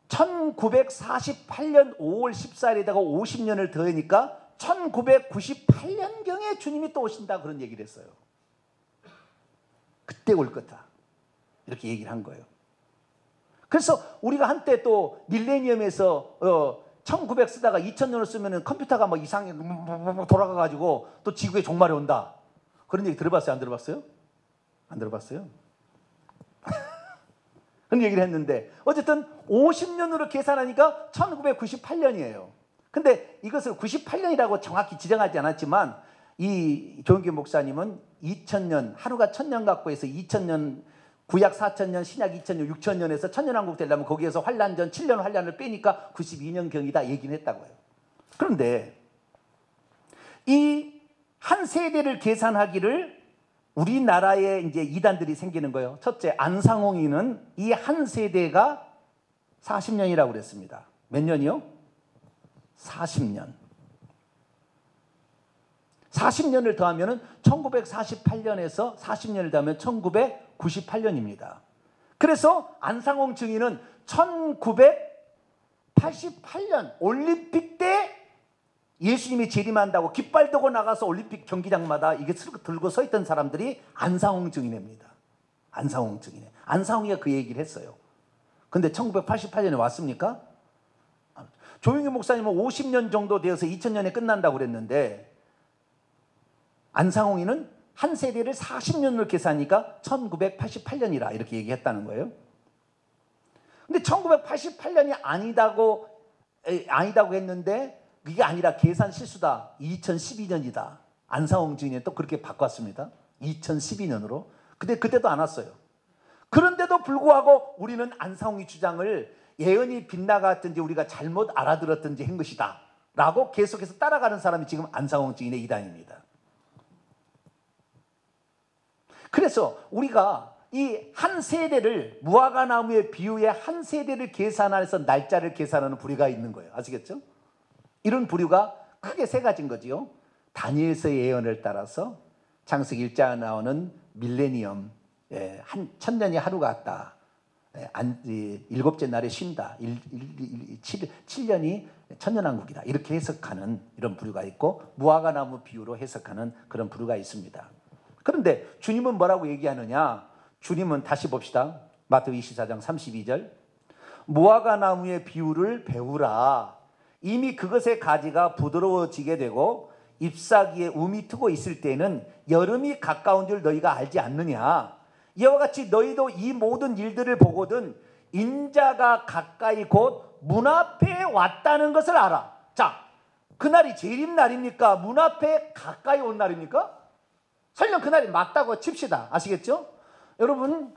1948년 5월 14일에다가 50년을 더하니까 1998년경에 주님이 또 오신다 그런 얘기를 했어요. 그때 올 거다. 이렇게 얘기를 한 거예요. 그래서 우리가 한때 또 밀레니엄에서 1900 쓰다가 2000년을 쓰면 컴퓨터가 막 이상하게 돌아가가지고 또 지구에 종말이 온다. 그런 얘기 들어봤어요? 안 들어봤어요? 안 들어봤어요? 그런 얘기를 했는데 어쨌든 50년으로 계산하니까 1998년이에요. 근데 이것을 98년이라고 정확히 지정하지 않았지만 이 조은기 목사님은 2000년 하루가 1000년 갖고 해서 2000년 구약 4000년 신약 2000년 6000년에서 천년왕국 되려면 거기에서 환란전 7년 환란을 빼니까 92년경이다 얘기는 했다고 해요. 그런데 이 한 세대를 계산하기를 우리나라에 이제 이단들이 생기는 거예요. 첫째, 안상홍이는 이 한 세대가 40년이라고 그랬습니다. 몇 년이요? 40년. 40년을 더하면 1948년에서 40년을 더하면 1998년입니다. 그래서 안상홍 증인은 1988년 올림픽 때 예수님이 재림한다고 깃발 들고 나가서 올림픽 경기장마다 이게 들고 서 있던 사람들이 안상홍 증인입니다. 안상홍 증인에. 안상홍이가 그 얘기를 했어요. 근데 1988년에 왔습니까? 조용기 목사님은 50년 정도 되어서 2000년에 끝난다고 그랬는데 안상홍이는 한 세대를 40년으로 계산하니까 1988년이라 이렇게 얘기했다는 거예요. 근데 1988년이 아니다고 했는데 그게 아니라 계산 실수다. 2012년이다. 안상홍 증인이 또 그렇게 바꿨습니다. 2012년으로. 근데 그때도 안 왔어요. 그런데도 불구하고 우리는 안상홍이 주장을 예언이 빗나갔든지 우리가 잘못 알아들었든지 한 것이다 라고 계속해서 따라가는 사람이 지금 안상홍 증인의 이단입니다. 그래서 우리가 이 한 세대를 무화과 나무의 비유의 한 세대를 계산해서 날짜를 계산하는 부류가 있는 거예요. 아시겠죠? 이런 부류가 크게 세 가지인 거지요. 다니엘서의 예언을 따라서 창세기 1장에 나오는 밀레니엄, 한 천년이 하루 같다. 일곱째 날에 쉰다. 7년이 천년왕국이다. 이렇게 해석하는 이런 부류가 있고 무화과 나무 비유로 해석하는 그런 부류가 있습니다. 그런데 주님은 뭐라고 얘기하느냐? 주님은 다시 봅시다. 마태복음 24장 32절. 무화과 나무의 비유를 배우라. 이미 그것의 가지가 부드러워지게 되고 잎사귀에 움이 트고 있을 때는 여름이 가까운 줄 너희가 알지 않느냐? 이와 같이 너희도 이 모든 일들을 보거든 인자가 가까이 곧 문 앞에 왔다는 것을 알아. 자, 그날이 재림 날입니까? 문 앞에 가까이 온 날입니까? 설령 그날이 맞다고 칩시다. 아시겠죠? 여러분,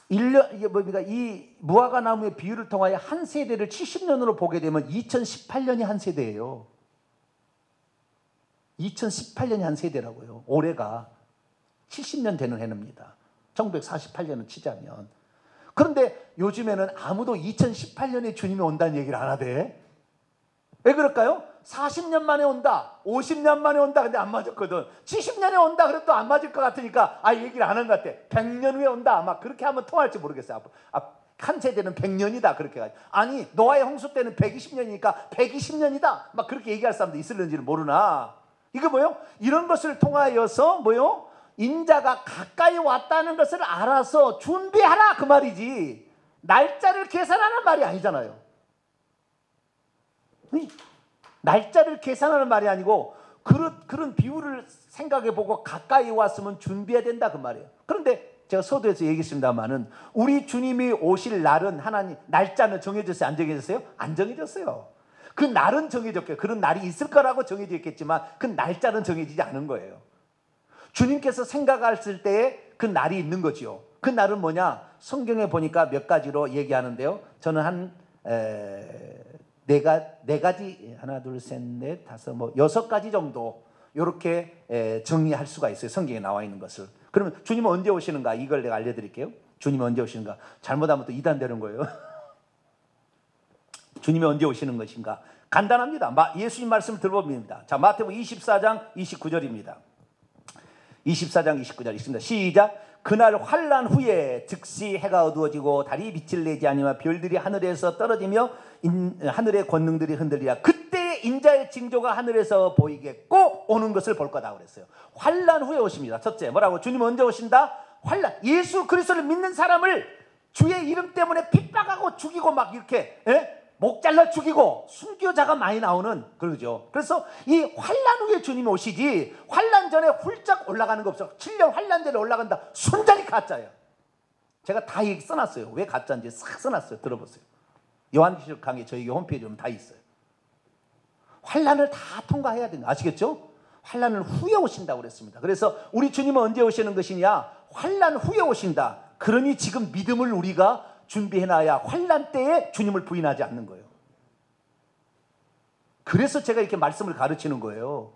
이게 뭡니까? 이 무화과 나무의 비유를 통하여 한 세대를 70년으로 보게 되면 2018년이 한 세대예요. 2018년이 한 세대라고요. 올해가 70년 되는 해입니다. 1948년을 치자면. 그런데 요즘에는 아무도 2018년에 주님이 온다는 얘기를 안 하대. 왜 그럴까요? 40년 만에 온다, 50년 만에 온다. 근데 안 맞았거든. 70년에 온다 그래도 안 맞을 것 같으니까 얘기를 안 한 것 같아. 100년 후에 온다. 아마 그렇게 하면 통할지 모르겠어요. 한 세대는 100년이다 그렇게 가지고. 아니 노아의 홍수 때는 120년이니까 120년이다 막 그렇게 얘기할 사람도 있을는지는 모르나. 이거 뭐요? 이런 것을 통하여서 뭐요? 인자가 가까이 왔다는 것을 알아서 준비하라 그 말이지. 날짜를 계산하는 말이 아니잖아요. 날짜를 계산하는 말이 아니고 그런 비유를 생각해보고 가까이 왔으면 준비해야 된다 그 말이에요. 그런데 제가 서두에서 얘기했습니다마는 우리 주님이 오실 날은 하나님 날짜는 정해졌어요? 안 정해졌어요? 안 정해졌어요. 그 날은 정해졌고요. 그런 날이 있을 거라고 정해져 있겠지만 그 날짜는 정해지지 않은 거예요. 주님께서 생각했을 때에 그 날이 있는 거지요. 그 날은 뭐냐? 성경에 보니까 몇 가지로 얘기하는데요. 저는 한 네 가지, 하나, 둘, 셋, 넷, 다섯, 6가지 정도 이렇게 정리할 수가 있어요. 성경에 나와 있는 것을. 그러면 주님은 언제 오시는가? 이걸 내가 알려드릴게요. 주님은 언제 오시는가? 잘못하면 또 이단되는 거예요. 주님이 언제 오시는 것인가? 간단합니다. 예수님 말씀을 들어봅니다. 자, 마태복음 24장 29절입니다. 24장 29절 있습니다. 시작. 그날 환난 후에 즉시 해가 어두워지고 달이 빛을 내지 아니면 별들이 하늘에서 떨어지며 하늘의 권능들이 흔들리라. 그때 인자의 징조가 하늘에서 보이겠고 오는 것을 볼 거다 그랬어요. 환난 후에 오십니다. 첫째 뭐라고? 주님 언제 오신다? 환난. 예수 그리스도를 믿는 사람을 주의 이름 때문에 핍박하고 죽이고 막 이렇게 목 잘라 죽이고 순교자가 많이 나오는 그러죠. 그래서 이 환난 후에 주님이 오시지 환난 전에 훌쩍 올라가는 거 없어. 7년 환난 전에 올라간다. 순전히 가짜예요. 제가 다 써놨어요. 왜 가짜인지 싹 써놨어요. 들어보세요. 요한계시록 강의 저희 홈페이지에 보면 다 있어요. 환난을 다 통과해야 되는 거 아시겠죠? 환난을 후에 오신다고 그랬습니다. 그래서 우리 주님은 언제 오시는 것이냐? 환난 후에 오신다. 그러니 지금 믿음을 우리가 준비해놔야 환난 때에 주님을 부인하지 않는 거예요. 그래서 제가 이렇게 말씀을 가르치는 거예요.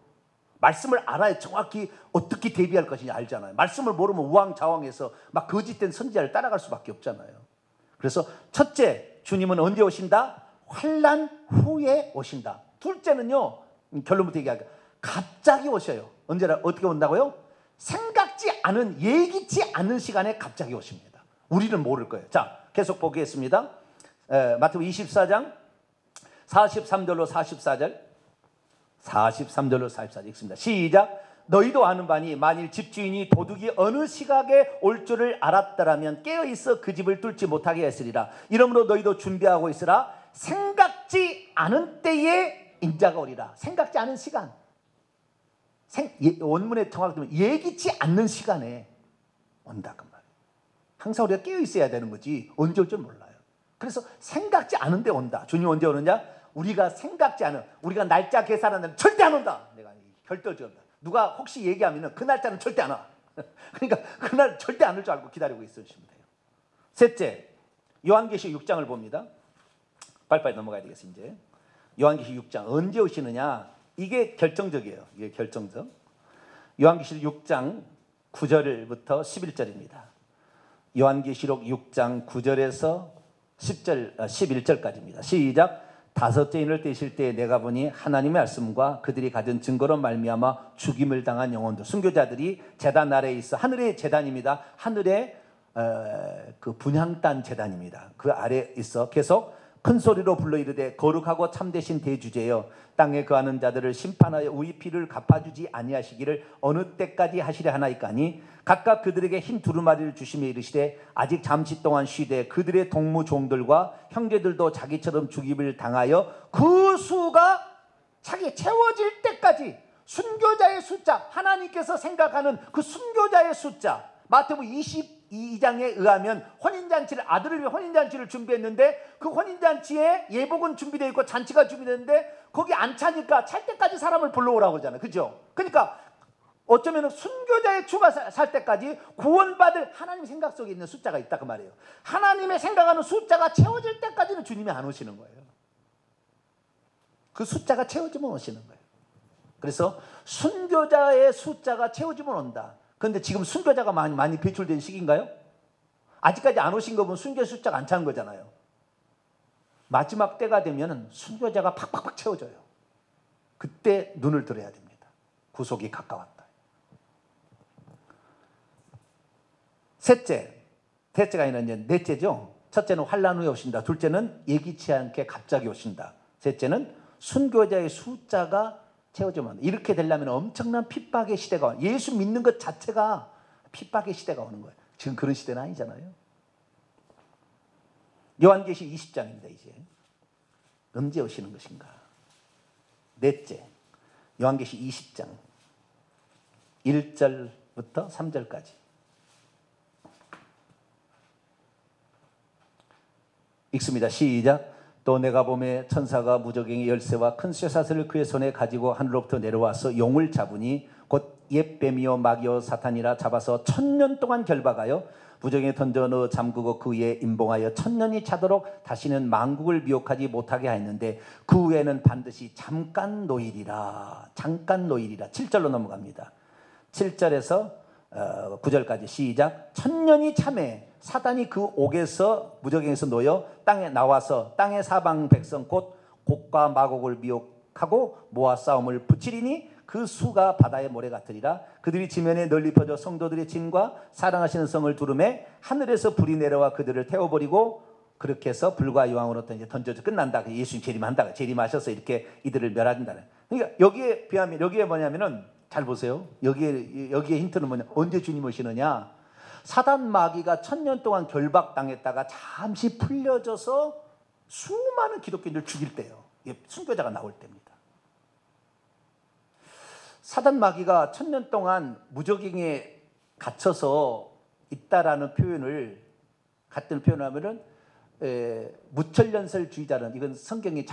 말씀을 알아야 정확히 어떻게 대비할 것인지 알잖아요. 말씀을 모르면 우왕좌왕해서 막 거짓된 선지자를 따라갈 수밖에 없잖아요. 그래서 첫째, 주님은 언제 오신다? 환난 후에 오신다. 둘째는요, 결론부터 얘기할게요. 갑자기 오셔요. 언제나 어떻게 온다고요? 생각지 않은, 예기치 않은 시간에 갑자기 오십니다. 우리는 모를 거예요. 자, 계속 보겠습니다. 마태복음 24장 43절로 44절 43절로 44절 읽습니다. 시작. 너희도 아는 바니 만일 집주인이 도둑이 어느 시각에 올 줄을 알았더라면 깨어있어 그 집을 뚫지 못하게 했으리라. 이러므로 너희도 준비하고 있으라. 생각지 않은 때에 인자가 오리라. 생각지 않은 시간. 원문에 정확히 보면 예기치 않는 시간에 온다 그 말이에요. 항상 우리가 깨어 있어야 되는 거지 언제 올 줄 몰라요. 그래서 생각지 않은 데 온다. 주님 언제 오느냐? 우리가 생각지 않은, 우리가 날짜 계산하는 절대 안 온다. 내가 결단적이다. 누가 혹시 얘기하면 그 날짜는 절대 안 와. 그러니까 그날 절대 안 올 줄 알고 기다리고 있으시면 돼요. 셋째, 요한계시록 6장을 봅니다. 빨리빨리 넘어가야 되겠어요. 이제 요한계시록 6장 언제 오시느냐? 이게 결정적이에요. 이게 결정적. 요한계시록 6장 9절부터 11절입니다. 요한계시록 6장 9절에서 11절까지입니다. 시작. 다섯째 인을 떼실 때에 내가 보니 하나님의 말씀과 그들이 가진 증거로 말미암아 죽임을 당한 영혼들, 순교자들이 제단 아래에 있어. 하늘의 제단입니다. 하늘의 그 분향단 제단입니다. 그 아래에 있어 계속 큰 소리로 불러 이르되 거룩하고 참되신 대주제여 땅에 거하는 자들을 심판하여 우리 피를 갚아주지 아니하시기를 어느 때까지 하시려 하나이까니 각각 그들에게 흰 두루마리를 주시며 이르시되 아직 잠시 동안 쉬되 그들의 동무 종들과 형제들도 자기처럼 죽임을 당하여 그 수가 자기 채워질 때까지 순교자의 숫자, 하나님께서 생각하는 그 순교자의 숫자, 마태복음 22장에 의하면 혼인잔치를, 아들을 위해 혼인잔치를 준비했는데 그 혼인잔치에 예복은 준비되어 있고 잔치가 준비되는데 거기 안 차니까 찰 때까지 사람을 불러오라고 하잖아요. 그죠? 그러니까
어쩌면 순교자의 주가 살 때까지 구원받을 하나님 생각 속에 있는 숫자가 있다 그 말이에요. 하나님의 생각하는 숫자가 채워질 때까지는 주님이 안 오시는 거예요. 그 숫자가 채워지면 오시는 거예요. 그래서 순교자의 숫자가 채워지면 온다. 그런데 지금 순교자가 많이 배출된 시기인가요? 아직까지 안 오신 거 보면 순교 숫자가 안 차는 거잖아요. 마지막 때가 되면 순교자가 팍팍팍 채워져요. 그때 눈을 들어야 됩니다. 구속이 가까웠다. 셋째가 아니라 이제 넷째죠. 첫째는 환난 후에 오신다. 둘째는 예기치 않게 갑자기 오신다. 셋째는 순교자의 숫자가 채워지면 한다. 이렇게 되려면 엄청난 핍박의 시대가 와요. 예수 믿는 것 자체가 핍박의 시대가 오는 거예요. 지금 그런 시대는 아니잖아요. 요한계시 20장입니다. 이제 언제 오시는 것인가. 넷째, 요한계시 20장 1절부터 3절까지 읽습니다. 시작. 또 내가 보매 천사가 무저갱이 열쇠와 큰 쇠사슬을 그의 손에 가지고 하늘로부터 내려와서 용을 잡으니 곧 옛뱀이요 마귀요 사탄이라 잡아서 1000년 동안 결박하여 무저갱이에 던져 넣어 잠그고 그 위에 임봉하여 1000년이 차도록 다시는 만국을 미혹하지 못하게 하였는데 그 후에는 반드시 잠깐 노일이라. 잠깐 노일이라. 7절로 넘어갑니다. 7절에서 9절까지 시작. 1000년이 참에 사단이 그 옥에서 무저갱에서 놓여 땅에 나와서 땅의 사방 백성 곧 곡과 마곡을 미혹하고 모아 싸움을 붙이리니 그 수가 바다의 모래 같으리라. 그들이 지면에 널리 퍼져 성도들의 진과 사랑하시는 성을 두름에 하늘에서 불이 내려와 그들을 태워버리고 그렇게 해서 불과 유황으로 이제 던져져 끝난다. 예수님 재림한다. 재림하셔서 이렇게 이들을 멸하신다. 그러니까 여기에 비하면 여기에 뭐냐면은 잘 보세요. 여기에 힌트는 뭐냐? 언제 주님 오시느냐? 사단 마귀가 1000년 동안 결박당했다가 잠시 풀려져서 수많은 기독교인들 죽일 때요. 순교자가 나올 때입니다. 사단 마귀가 1000년 동안 무저갱에 갇혀서 있다라는 표현을 같은 표현을 하면은 무천년설주의자는 이건 성경이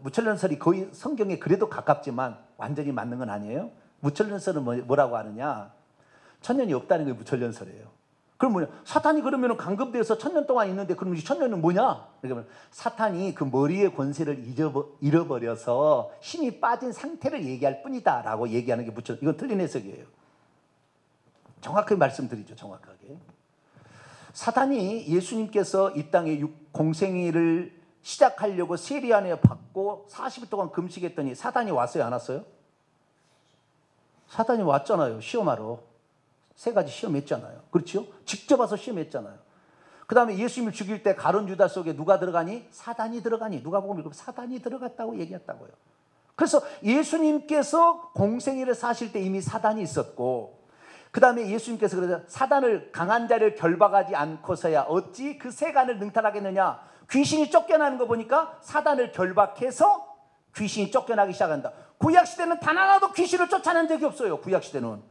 무천년설이 거의 성경에 그래도 가깝지만 완전히 맞는 건 아니에요. 무천년설은 뭐라고 하느냐? 1000년이 없다는 게 무천년설이에요. 그럼 뭐냐? 사탄이 그러면 감금되어서 1000년 동안 있는데 그럼 이 1000년은 뭐냐? 그러면 사탄이 그 머리의 권세를 잃어버려서 힘이 빠진 상태를 얘기할 뿐이다라고 얘기하는 게 이건 틀린 해석이에요. 정확하게 말씀드리죠. 정확하게. 사탄이 예수님께서 이 땅에 공생애를 시작하려고 세리안에 받고 40일 동안 금식했더니 사탄이 왔어요? 안 왔어요? 사탄이 왔잖아요. 시험하러. 3가지 시험했잖아요. 그렇죠? 직접 와서 시험했잖아요. 그 다음에 예수님을 죽일 때 가룟 유다 속에 누가 들어가니? 사단이 들어가니? 누가복음 읽으면 사단이 들어갔다고 얘기했다고요. 그래서 예수님께서 공생애를 사실 때 이미 사단이 있었고 그 다음에 예수님께서 그러죠. 사단을 강한 자를 결박하지 않고서야 어찌 그 세간을 능탈하겠느냐. 귀신이 쫓겨나는 거 보니까 사단을 결박해서 귀신이 쫓겨나기 시작한다. 구약시대는 단 하나도 귀신을 쫓아낸 적이 없어요. 구약시대는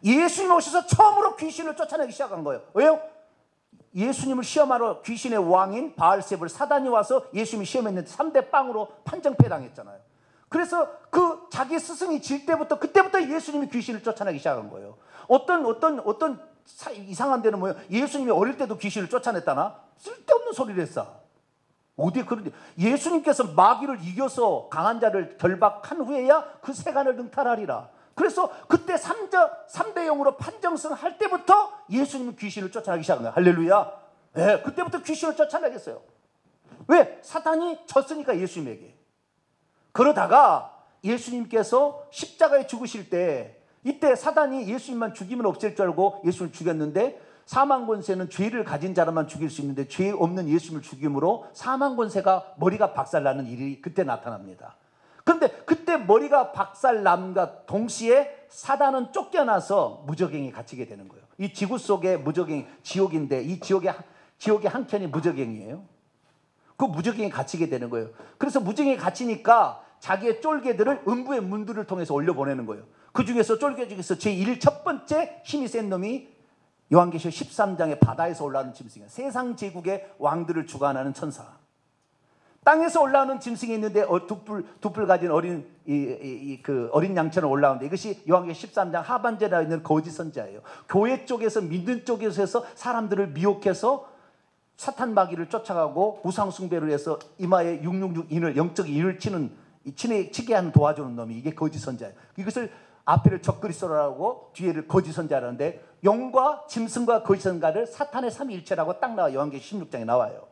예수님 오셔서 처음으로 귀신을 쫓아내기 시작한 거예요. 왜요? 예수님을 시험하러 귀신의 왕인 바알세불 사단이 와서 예수님이 시험했는데 3대 빵으로 판정패 당했잖아요. 그래서 그 자기 스승이 질 때부터 그때부터 예수님이 귀신을 쫓아내기 시작한 거예요. 어떤 이상한 데는 뭐예요? 예수님이 어릴 때도 귀신을 쫓아냈다나? 쓸데없는 소리를 했어. 어디에 그런데 예수님께서 마귀를 이겨서 강한 자를 결박한 후에야 그 세간을 능탈하리라. 그래서 그때 3대 0으로 판정승 할 때부터 예수님은 귀신을 쫓아내기 시작한 거예요. 할렐루야. 네, 그때부터 귀신을 쫓아내겠어요. 왜? 사탄이 졌으니까 예수님에게. 그러다가 예수님께서 십자가에 죽으실 때 이때 사단이 예수님만 죽이면 없앨 줄 알고 예수님을 죽였는데 사망 권세는 죄를 가진 자라만 죽일 수 있는데 죄 없는 예수님을 죽임으로 사망 권세가 머리가 박살나는 일이 그때 나타납니다. 그런데 그때 머리가 박살남과 동시에 사단은 쫓겨나서 무저갱이 갇히게 되는 거예요. 이 지구 속에 무저갱이 지옥인데 이 지옥의 한 켠이 무저갱이에요. 그 무저갱이 갇히게 되는 거예요. 그래서 무저갱이 갇히니까 자기의 쫄개들을 음부의 문들을 통해서 올려보내는 거예요. 그 중에서 쫄개 중에서 제1 첫 번째 힘이 센 놈이 요한계시록 13장에 바다에서 올라오는 짐승이에요. 세상 제국의 왕들을 주관하는 천사.
땅에서 올라오는 짐승이 있는데 두 뿔 가진 어린 그 어린 양처럼 올라오는데 이것이 요한계시록 13장 하반절에 있는 거짓 선지자예요. 교회 쪽에서 믿는 쪽에서 해서 사람들을 미혹해서 사탄 마귀를 쫓아가고 우상 숭배를 해서 이마에 666 인을 영적 인을 치게 하는 도와주는 놈이 이게 거짓 선지자예요. 이것을 앞에를 적그리스도라고 뒤에를 거짓 선지자라는데 영과 짐승과 거짓 선지자를 사탄의 삼위일체라고 딱 나와 요한계시록 16장에 나와요.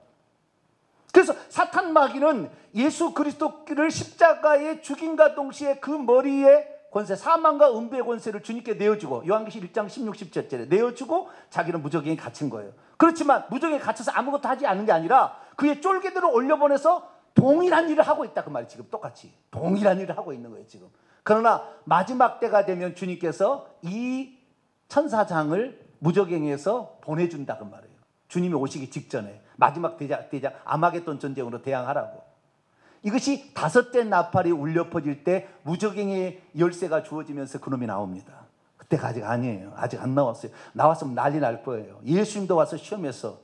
그래서 사탄 마귀는 예수 그리스도를 십자가에 죽임과 동시에 그 머리에 권세, 사망과 음부의 권세를 주님께 내어주고 요한계시록 1장 16, 17절에 내어주고 자기는 무저갱에 갇힌 거예요. 그렇지만 무저갱에 갇혀서 아무것도 하지 않은 게 아니라 그의 쫄개들을 올려보내서 동일한 일을 하고 있다 그 말이 지금 똑같이 동일한 일을 하고 있는 거예요 지금. 그러나 마지막 때가 되면 주님께서 이 천사장을 무저갱에서 보내준다 그 말이에요. 주님이 오시기 직전에 마지막 대장 아마겟돈 전쟁으로 대항하라고. 이것이 다섯째 나팔이 울려 퍼질 때 무저갱의 열쇠가 주어지면서 그놈이 나옵니다. 그때가 아직 아니에요. 아직 안 나왔어요. 나왔으면 난리 날 거예요. 예수님도 와서 시험해서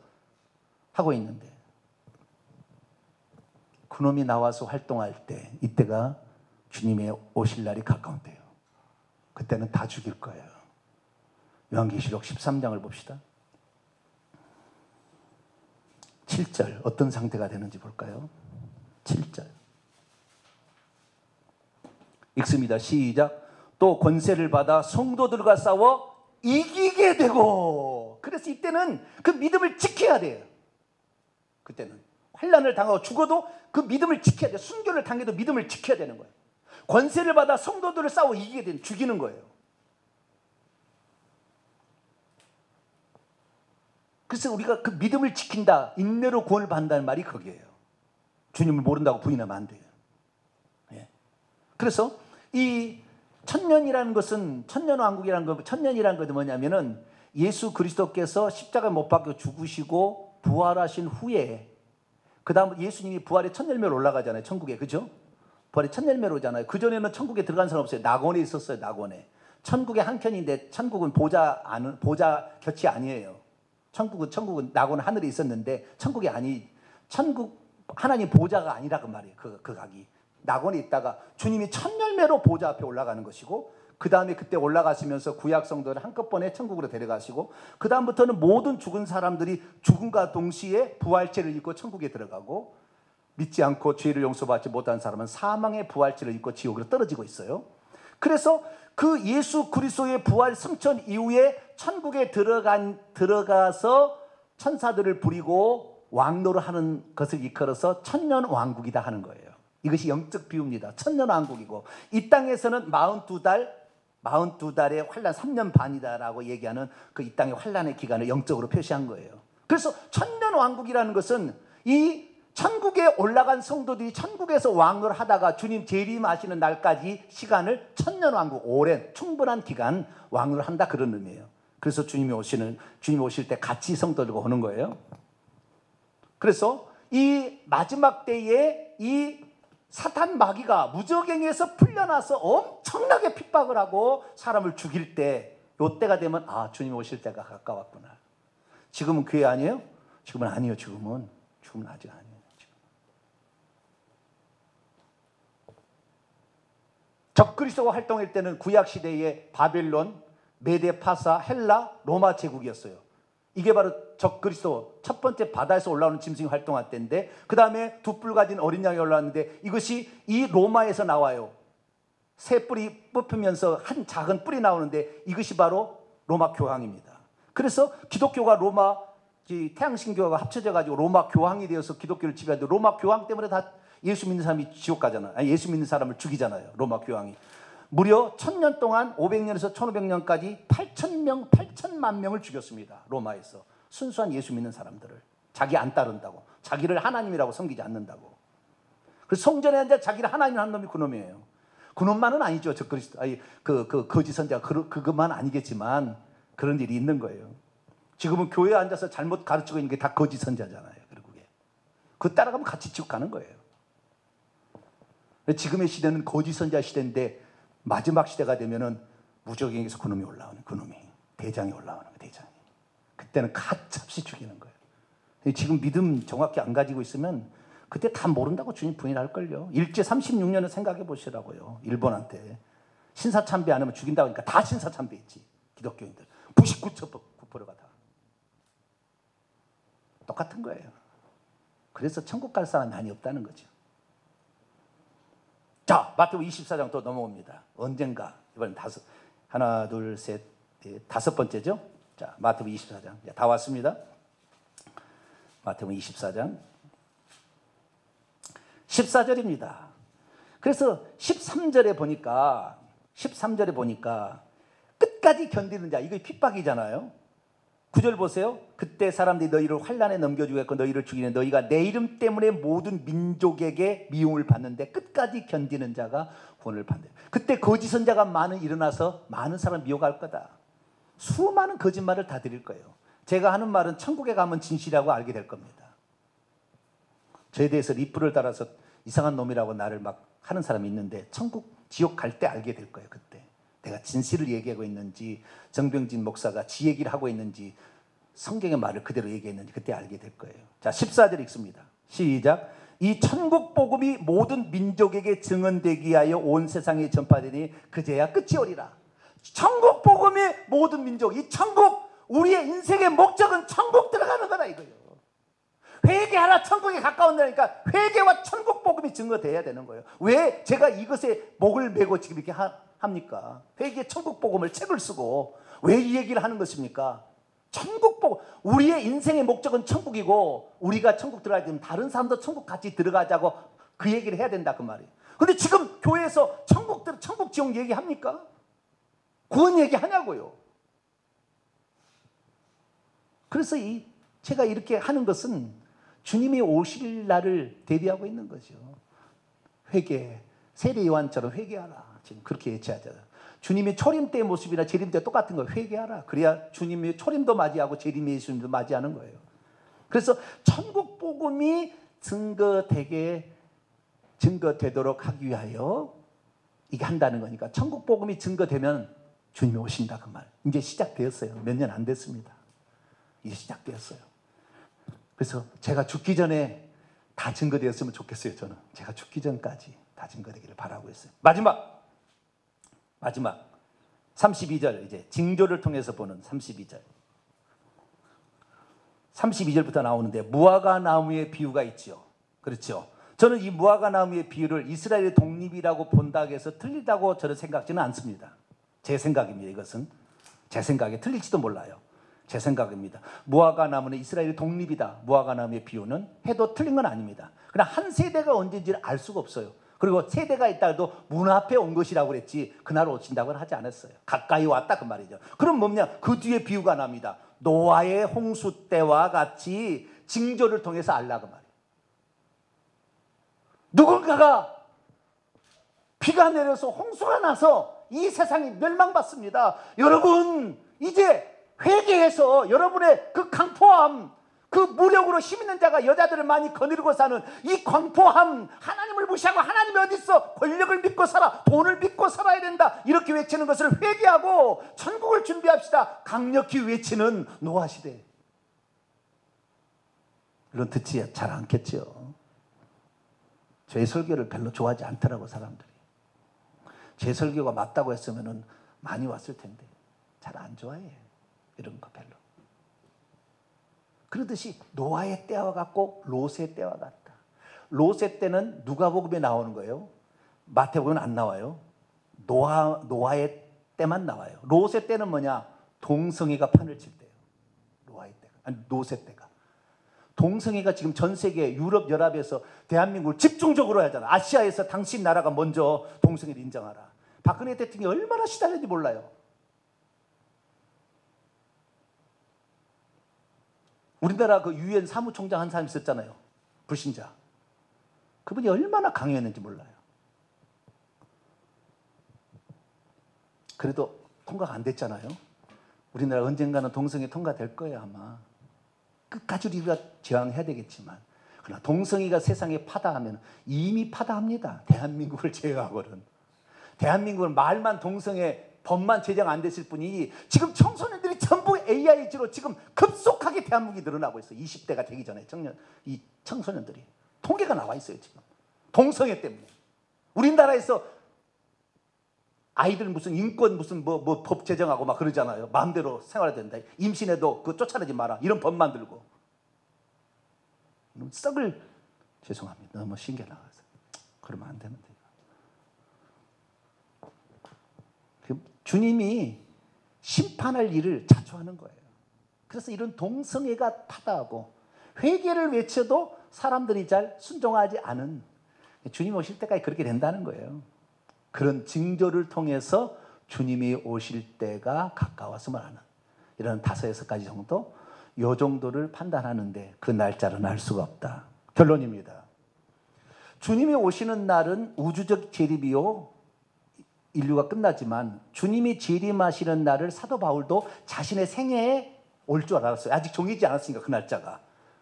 하고 있는데 그놈이 나와서 활동할 때 이때가 주님의 오실 날이 가까운 때예요. 그때는 다 죽일 거예요. 요한계시록 13장을 봅시다. 7절 어떤 상태가 되는지 볼까요? 7절 읽습니다. 시작. 또 권세를 받아 성도들과 싸워 이기게 되고. 그래서 이때는 그 믿음을 지켜야 돼요. 그때는 환난을 당하고 죽어도 그 믿음을 지켜야 돼요. 순교를 당해도 믿음을 지켜야 되는 거예요. 권세를 받아 성도들을 싸워 이기게 되는, 죽이는 거예요. 그래서 우리가 그 믿음을 지킨다, 인내로 구원을 받는다는 말이 거기에요. 주님을 모른다고 부인하면 안 돼요. 예. 그래서 이 천년이라는 것은, 천년왕국이라는 것, 천년이라는 것은 뭐냐면은 예수 그리스도께서 십자가에 못 박혀 죽으시고 부활하신 후에, 그 다음 예수님이 부활의 첫 열매로 올라가잖아요. 천국에. 그죠? 부활의 첫 열매로 오잖아요. 그전에는 천국에 들어간 사람 없어요. 낙원에 있었어요. 낙원에. 천국의 한 켠인데 천국은 보좌 곁이 아니에요. 천국은 낙원 하늘에 있었는데 천국이 천국 하나님 보좌가 아니라 그 말이에요. 그 각이 낙원에 있다가 주님이 첫 열매로 보좌 앞에 올라가는 것이고, 그 다음에 그때 올라가시면서 구약 성도를 한꺼번에 천국으로 데려가시고, 그 다음부터는 모든 죽은 사람들이 죽음과 동시에 부활체를 입고 천국에 들어가고, 믿지 않고 죄를 용서받지 못한 사람은 사망의 부활체를 입고 지옥으로 떨어지고 있어요. 그래서 그 예수 그리스도의 부활 승천 이후에 천국에 들어가서 천사들을 부리고 왕노를 하는 것을 이끌어서 천년 왕국이다 하는 거예요. 이것이 영적 비유입니다. 천년 왕국이고, 이 땅에서는 42달의 환란 3년 반이다라고 얘기하는 그 이 땅의 환란의 기간을 영적으로 표시한 거예요. 그래서 천년 왕국이라는 것은 이 천국에 올라간 성도들이 천국에서 왕을 하다가 주님 재림하시는 날까지 시간을 천년 왕국, 오랜 충분한 기간 왕을 한다, 그런 의미예요. 그래서 주님이 오실 때 같이 성도들과 오는 거예요. 그래서 이 마지막 때에 이 사탄 마귀가 무저갱에서 풀려나서 엄청나게 핍박을 하고 사람을 죽일 때, 이때가 되면 주님이 오실 때가 가까웠구나. 지금은 교회 아니에요? 지금은 아니에요. 지금은 아직 아니에요. 적그리스도가 활동할 때는 구약시대의 바벨론, 메데, 파사, 헬라, 로마 제국이었어요. 이게 바로 적그리스도 첫 번째 바다에서 올라오는 짐승이 활동할 때인데, 그 다음에 두 뿔 가진 어린 양이 올라왔는데, 이것이 이 로마에서 나와요. 새 뿔이 뽑히면서 한 작은 뿔이 나오는데, 이것이 바로 로마 교황입니다. 그래서 기독교가 로마 태양신교가 합쳐져 가지고 로마 교황이 되어서 기독교를 지배하는데, 로마 교황 때문에 다 예수 믿는 사람이 지옥 가잖아요. 예수 믿는 사람을 죽이잖아요. 로마 교황이. 무려 1000년 동안 500년에서 1500년까지 8천만 명을 죽였습니다. 로마에서. 순수한 예수 믿는 사람들을. 자기 안 따른다고. 자기를 하나님이라고 섬기지 않는다고. 그래서 성전에 앉아 자기를 하나님 한 놈이 그놈이에요. 그놈만은 아니죠. 그 거짓 선지자 그것만 아니겠지만 그런 일이 있는 거예요. 지금은 교회에 앉아서 잘못 가르치고 있는 게 다 거짓 선지자잖아요. 결국에. 그거 따라가면 같이 지옥 가는 거예요. 지금의 시대는 거짓 선지자 시대인데, 마지막 시대가 되면은 무저갱에서 그놈이 올라오는, 그놈이 대장이 올라오는 거예요. 대장이. 그때는 가차없이 죽이는 거예요. 지금 믿음 정확히 안 가지고 있으면 그때 다 모른다고 주님 부인할걸요. 일제 36년을 생각해 보시라고요. 일본한테. 신사참배 안 하면 죽인다고 하니까 다 신사참배했지. 기독교인들. 99.9%가 다. 똑같은 거예요. 그래서 천국 갈 사람이 많이 없다는 거죠. 자, 마태복음 24장 또 넘어옵니다. 언젠가 이번엔 하나, 둘, 셋, 넷, 다섯 번째죠. 자, 마태복음 24장 다 왔습니다. 마태복음 24장 14절입니다. 그래서 13절에 보니까 끝까지 견디는 자, 이거 핍박이잖아요. 9절 보세요. 그때 사람들이 너희를 환난에 넘겨주겠고 너희를 죽이는 너희가 내 이름 때문에 모든 민족에게 미움을 받는데 끝까지 견디는 자가 구원을 받는다. 그때 거짓 선자가 많은 일어나서 많은 사람 미혹할 거다. 수많은 거짓말을 다 드릴 거예요. 제가 하는 말은 천국에 가면 진실이라고 알게 될 겁니다. 저에 대해서 리플을 달아서 이상한 놈이라고 나를 막 하는 사람이 있는데 천국 지옥 갈 때 알게 될 거예요. 그때 내가 진실을 얘기하고 있는지 정병진 목사가 지 얘기를 하고 있는지 성경의 말을 그대로 얘기했는지 그때 알게 될 거예요. 자, 14절 읽습니다. 시작. 이 천국 복음이 모든 민족에게 증언되기 위하여 온 세상에 전파되니 그제야 끝이 오리라. 천국 복음이 모든 민족, 이 천국, 우리의 인생의 목적은 천국 들어가는 거다 이거예요. 회개하라, 천국에 가까운다니까 회개와 천국 복음이 증거돼야 되는 거예요. 왜 제가 이것에 목을 메고 지금 이렇게 합니까? 회개 천국 복음을 책을 쓰고 왜 이 얘기를 하는 것입니까? 천국 복음, 우리의 인생의 목적은 천국이고 우리가 천국 들어가야 되면 다른 사람도 천국 같이 들어가자고 그 얘기를 해야 된다 그 말이에요. 근데 지금 교회에서 천국 지옥 얘기합니까? 구원 얘기하냐고요. 그래서 제가 이렇게 하는 것은 주님이 오실 날을 대비하고 있는 거죠. 회개, 세례 요한처럼 회개하라. 지금 그렇게 예치하잖아요. 주님이 초림 때의 모습이나 재림 때 똑같은 거예요. 회개하라. 그래야 주님이 초림도 맞이하고 재림의 예수님도 맞이하는 거예요. 그래서 천국 복음이 증거되도록 하기 위하여 이게 한다는 거니까 천국 복음이 증거되면 주님이 오신다 그 말. 이제 시작되었어요. 몇 년 안 됐습니다. 이제 시작되었어요. 그래서 제가 죽기 전에 다 증거되었으면 좋겠어요. 저는 제가 죽기 전까지 다 증거되기를 바라고 있어요. 마지막 32절 이제 징조를 통해서 보는 32절부터 나오는데 무화과 나무의 비유가 있죠. 그렇죠. 저는 이 무화과 나무의 비유를 이스라엘의 독립이라고 본다고 해서 틀리다고 저는 생각지는 않습니다. 제 생각입니다. 이것은 제 생각에 틀릴지도 몰라요. 제 생각입니다. 무화과 나무는 이스라엘의 독립이다. 무화과 나무의 비유는 해도 틀린 건 아닙니다. 그러나 한 세대가 언제인지를 알 수가 없어요. 그리고 세대가 있다 해도 문 앞에 온 것이라고 그랬지 그날 오신다고는 하지 않았어요. 가까이 왔다 그 말이죠. 그럼 뭐냐? 그 뒤에 비유가 납니다. 노아의 홍수 때와 같이 징조를 통해서 알라 그 말이에요. 누군가가 비가 내려서 홍수가 나서 이 세상이 멸망받습니다. 여러분 이제 회개해서 여러분의 그 강포함, 그 무력으로 힘 있는 자가 여자들을 많이 거느리고 사는 이 광포함, 하나님을 무시하고 하나님이 어디 있어? 권력을 믿고 살아, 돈을 믿고 살아야 된다 이렇게 외치는 것을 회개하고 천국을 준비합시다 강력히 외치는 노아 시대. 물론 듣지 잘 않겠죠. 제 설교를 별로 좋아하지 않더라고 사람들이. 제 설교가 맞다고 했으면 많이 왔을 텐데 잘 안 좋아해 이런 거 별로. 그러듯이 노아의 때와 같고 롯의 때와 같다. 롯의 때는 누가복음에 나오는 거예요. 마태복음은 안 나와요. 노아의 때만 나와요. 롯의 때는 뭐냐? 동성애가 판을 칠 때예요. 노아의 때가 아니 롯의 때가. 동성애가 지금 전 세계 유럽 연합에서 대한민국을 집중적으로 하잖아. 아시아에서 당신 나라가 먼저 동성애를 인정하라. 박근혜 대통령이 얼마나 시달렸는지 몰라요. 우리나라 그 유엔 사무총장 한 사람 있었잖아요. 불신자. 그분이 얼마나 강요했는지 몰라요. 그래도 통과가 안 됐잖아요. 우리나라 언젠가는 동성애 통과될 거예요 아마. 끝까지 우리가 저항해야 되겠지만 그러나 동성애가 세상에 파다하면 이미 파다합니다. 대한민국을 제외하고는. 대한민국은 말만 동성애 법만 제정 안 됐을 뿐이니 지금 청소년들이 전부 AI로 지금 급속하게 대한민국이 늘어나고 있어요. 20대가 되기 전에 이 청소년들이
통계가 나와 있어요 지금. 동성애 때문에. 우리나라에서 아이들 무슨 인권 무슨 뭐 법 제정하고 막 그러잖아요. 마음대로 생활해야 된다. 임신해도 그거 쫓아내지 마라. 이런 법 만들고. 썩을 죄송합니다. 너무 신경 나가서 그러면 안 되는데. 주님이 심판할 일을 자초하는 거예요. 그래서 이런 동성애가 타다하고 회개를 외쳐도 사람들이 잘 순종하지 않은, 주님 오실 때까지 그렇게 된다는 거예요. 그런 징조를 통해서 주님이 오실 때가 가까웠음을 하는 이런 5-6가지 정도, 요 정도를 판단하는데 그 날짜는 알 수가 없다. 결론입니다. 주님이 오시는 날은 우주적 재림이요, 인류가 끝나지만 주님이 재림하시는 날을 사도 바울도 자신의 생애에 올 줄 알았어요. 아직 정해지지 않았으니까 그 날짜가.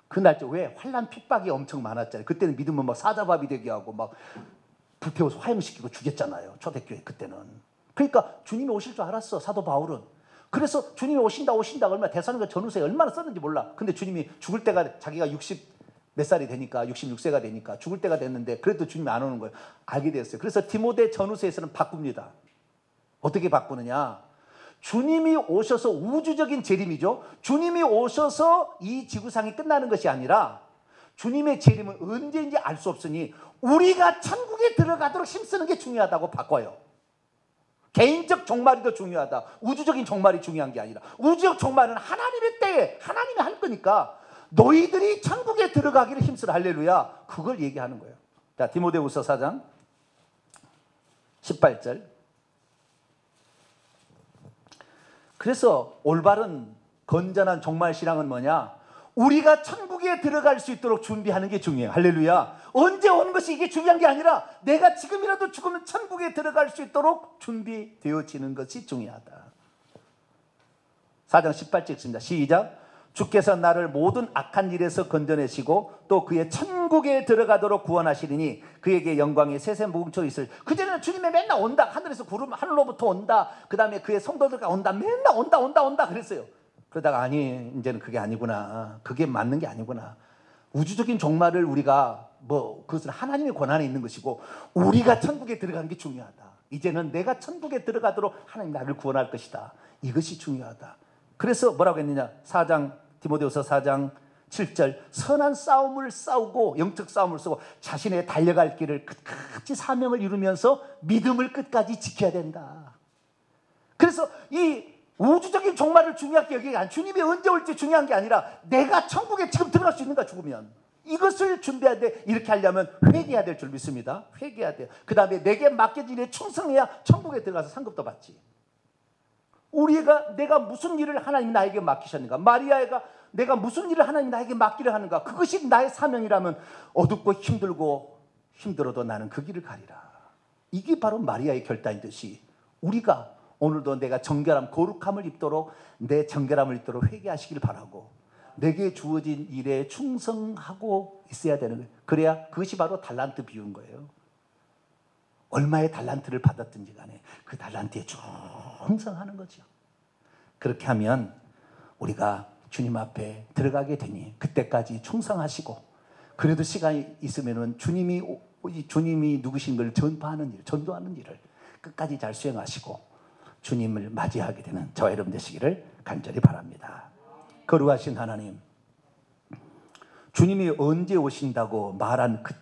그 날짜 왜? 환난 핍박이 엄청 많았잖아요. 그때는 믿으면 막 사자밥이 되게 하고 막 불태워서 화형시키고 죽였잖아요. 초대교회 그때는. 그러니까 주님이 오실 줄 알았어, 사도 바울은. 그래서 주님이 오신다 얼마 대사님과 전후세에 얼마나 썼는지 몰라. 근데 주님이 죽을 때가 자기가 60 몇 살이 되니까 66세가 되니까 죽을 때가 됐는데 그래도 주님이 안 오는 거예요. 알게 됐어요. 그래서 디모데 전후서에서는 바꿉니다. 어떻게 바꾸느냐? 주님이 오셔서 우주적인 재림이죠. 주님이 오셔서 이 지구상이 끝나는 것이 아니라 주님의 재림은 언제인지 알 수 없으니 우리가 천국에 들어가도록 힘쓰는 게 중요하다고 바꿔요. 개인적 종말이 더 중요하다. 우주적인 종말이 중요한 게 아니라 우주적 종말은 하나님의 때에 하나님이 할 거니까 너희들이 천국에 들어가기를 힘쓰라. 할렐루야. 그걸 얘기하는 거예요. 자, 디모데후서 4장 18절. 그래서 올바른 건전한 종말 신앙은 뭐냐? 우리가 천국에 들어갈 수 있도록 준비하는 게 중요해요. 할렐루야. 언제 오는 것이 이게 중요한 게 아니라 내가 지금이라도 죽으면 천국에 들어갈 수 있도록 준비되어지는 것이 중요하다. 4장 18절 읽습니다. 시작. 주께서 나를 모든 악한 일에서 건져내시고 또 그의 천국에 들어가도록 구원하시리니 그에게 영광이 세세 무궁처 있을. 그전에는 주님이 맨날 온다. 하늘에서 구름 하늘로부터 온다. 그 다음에 그의 성도들과 온다. 맨날 온다 그랬어요. 그러다가 아니, 이제는 그게 아니구나. 그게 맞는 게 아니구나. 우주적인 종말을 우리가 그것은 하나님의 권한에 있는 것이고 우리가 천국에 들어가는 게 중요하다. 이제는 내가 천국에 들어가도록 하나님 나를 구원할 것이다. 이것이 중요하다. 그래서 뭐라고 했느냐? 디모데후서 4장 7절. 선한 싸움을 싸우고 영적 싸움을 싸우고 자신의 달려갈 길을 끝까지 사명을 이루면서 믿음을 끝까지 지켜야 된다. 그래서 이 우주적인 종말을 중요하게 여기가 아니라 주님이 언제 올지 중요한 게 아니라 내가 천국에 지금 들어갈 수 있는가 죽으면 이것을 준비해야 돼. 이렇게 하려면 회개해야 될 줄 믿습니다. 회개해야 돼요. 그 다음에 내게 맡겨진 일에 충성해야 천국에 들어가서 상급도 받지. 내가 무슨 일을 하나님이 나에게 맡기셨는가? 마리아가 내가 무슨 일을 하나님이 나에게 맡기려 하는가? 그것이 나의 사명이라면 어둡고 힘들고 힘들어도 나는 그 길을 가리라. 이게 바로 마리아의 결단이듯이 우리가 오늘도 내가 정결함, 거룩함을 입도록 내 정결함을 입도록 회개하시길 바라고 내게 주어진 일에 충성하고 있어야 되는 거예요. 그래야 그것이 바로 달란트 비운 거예요. 얼마의 달란트를 받았든지 간에 그 달란트에 충성하는 거죠. 그렇게 하면 우리가 주님 앞에 들어가게 되니 그때까지 충성하시고 그래도 시간이 있으면은 주님이 누구신 걸 전도하는 일을 끝까지 잘 수행하시고 주님을 맞이하게 되는 저와 여러분 되시기를 간절히 바랍니다. 거룩하신 하나님, 주님이 언제 오신다고 말한 그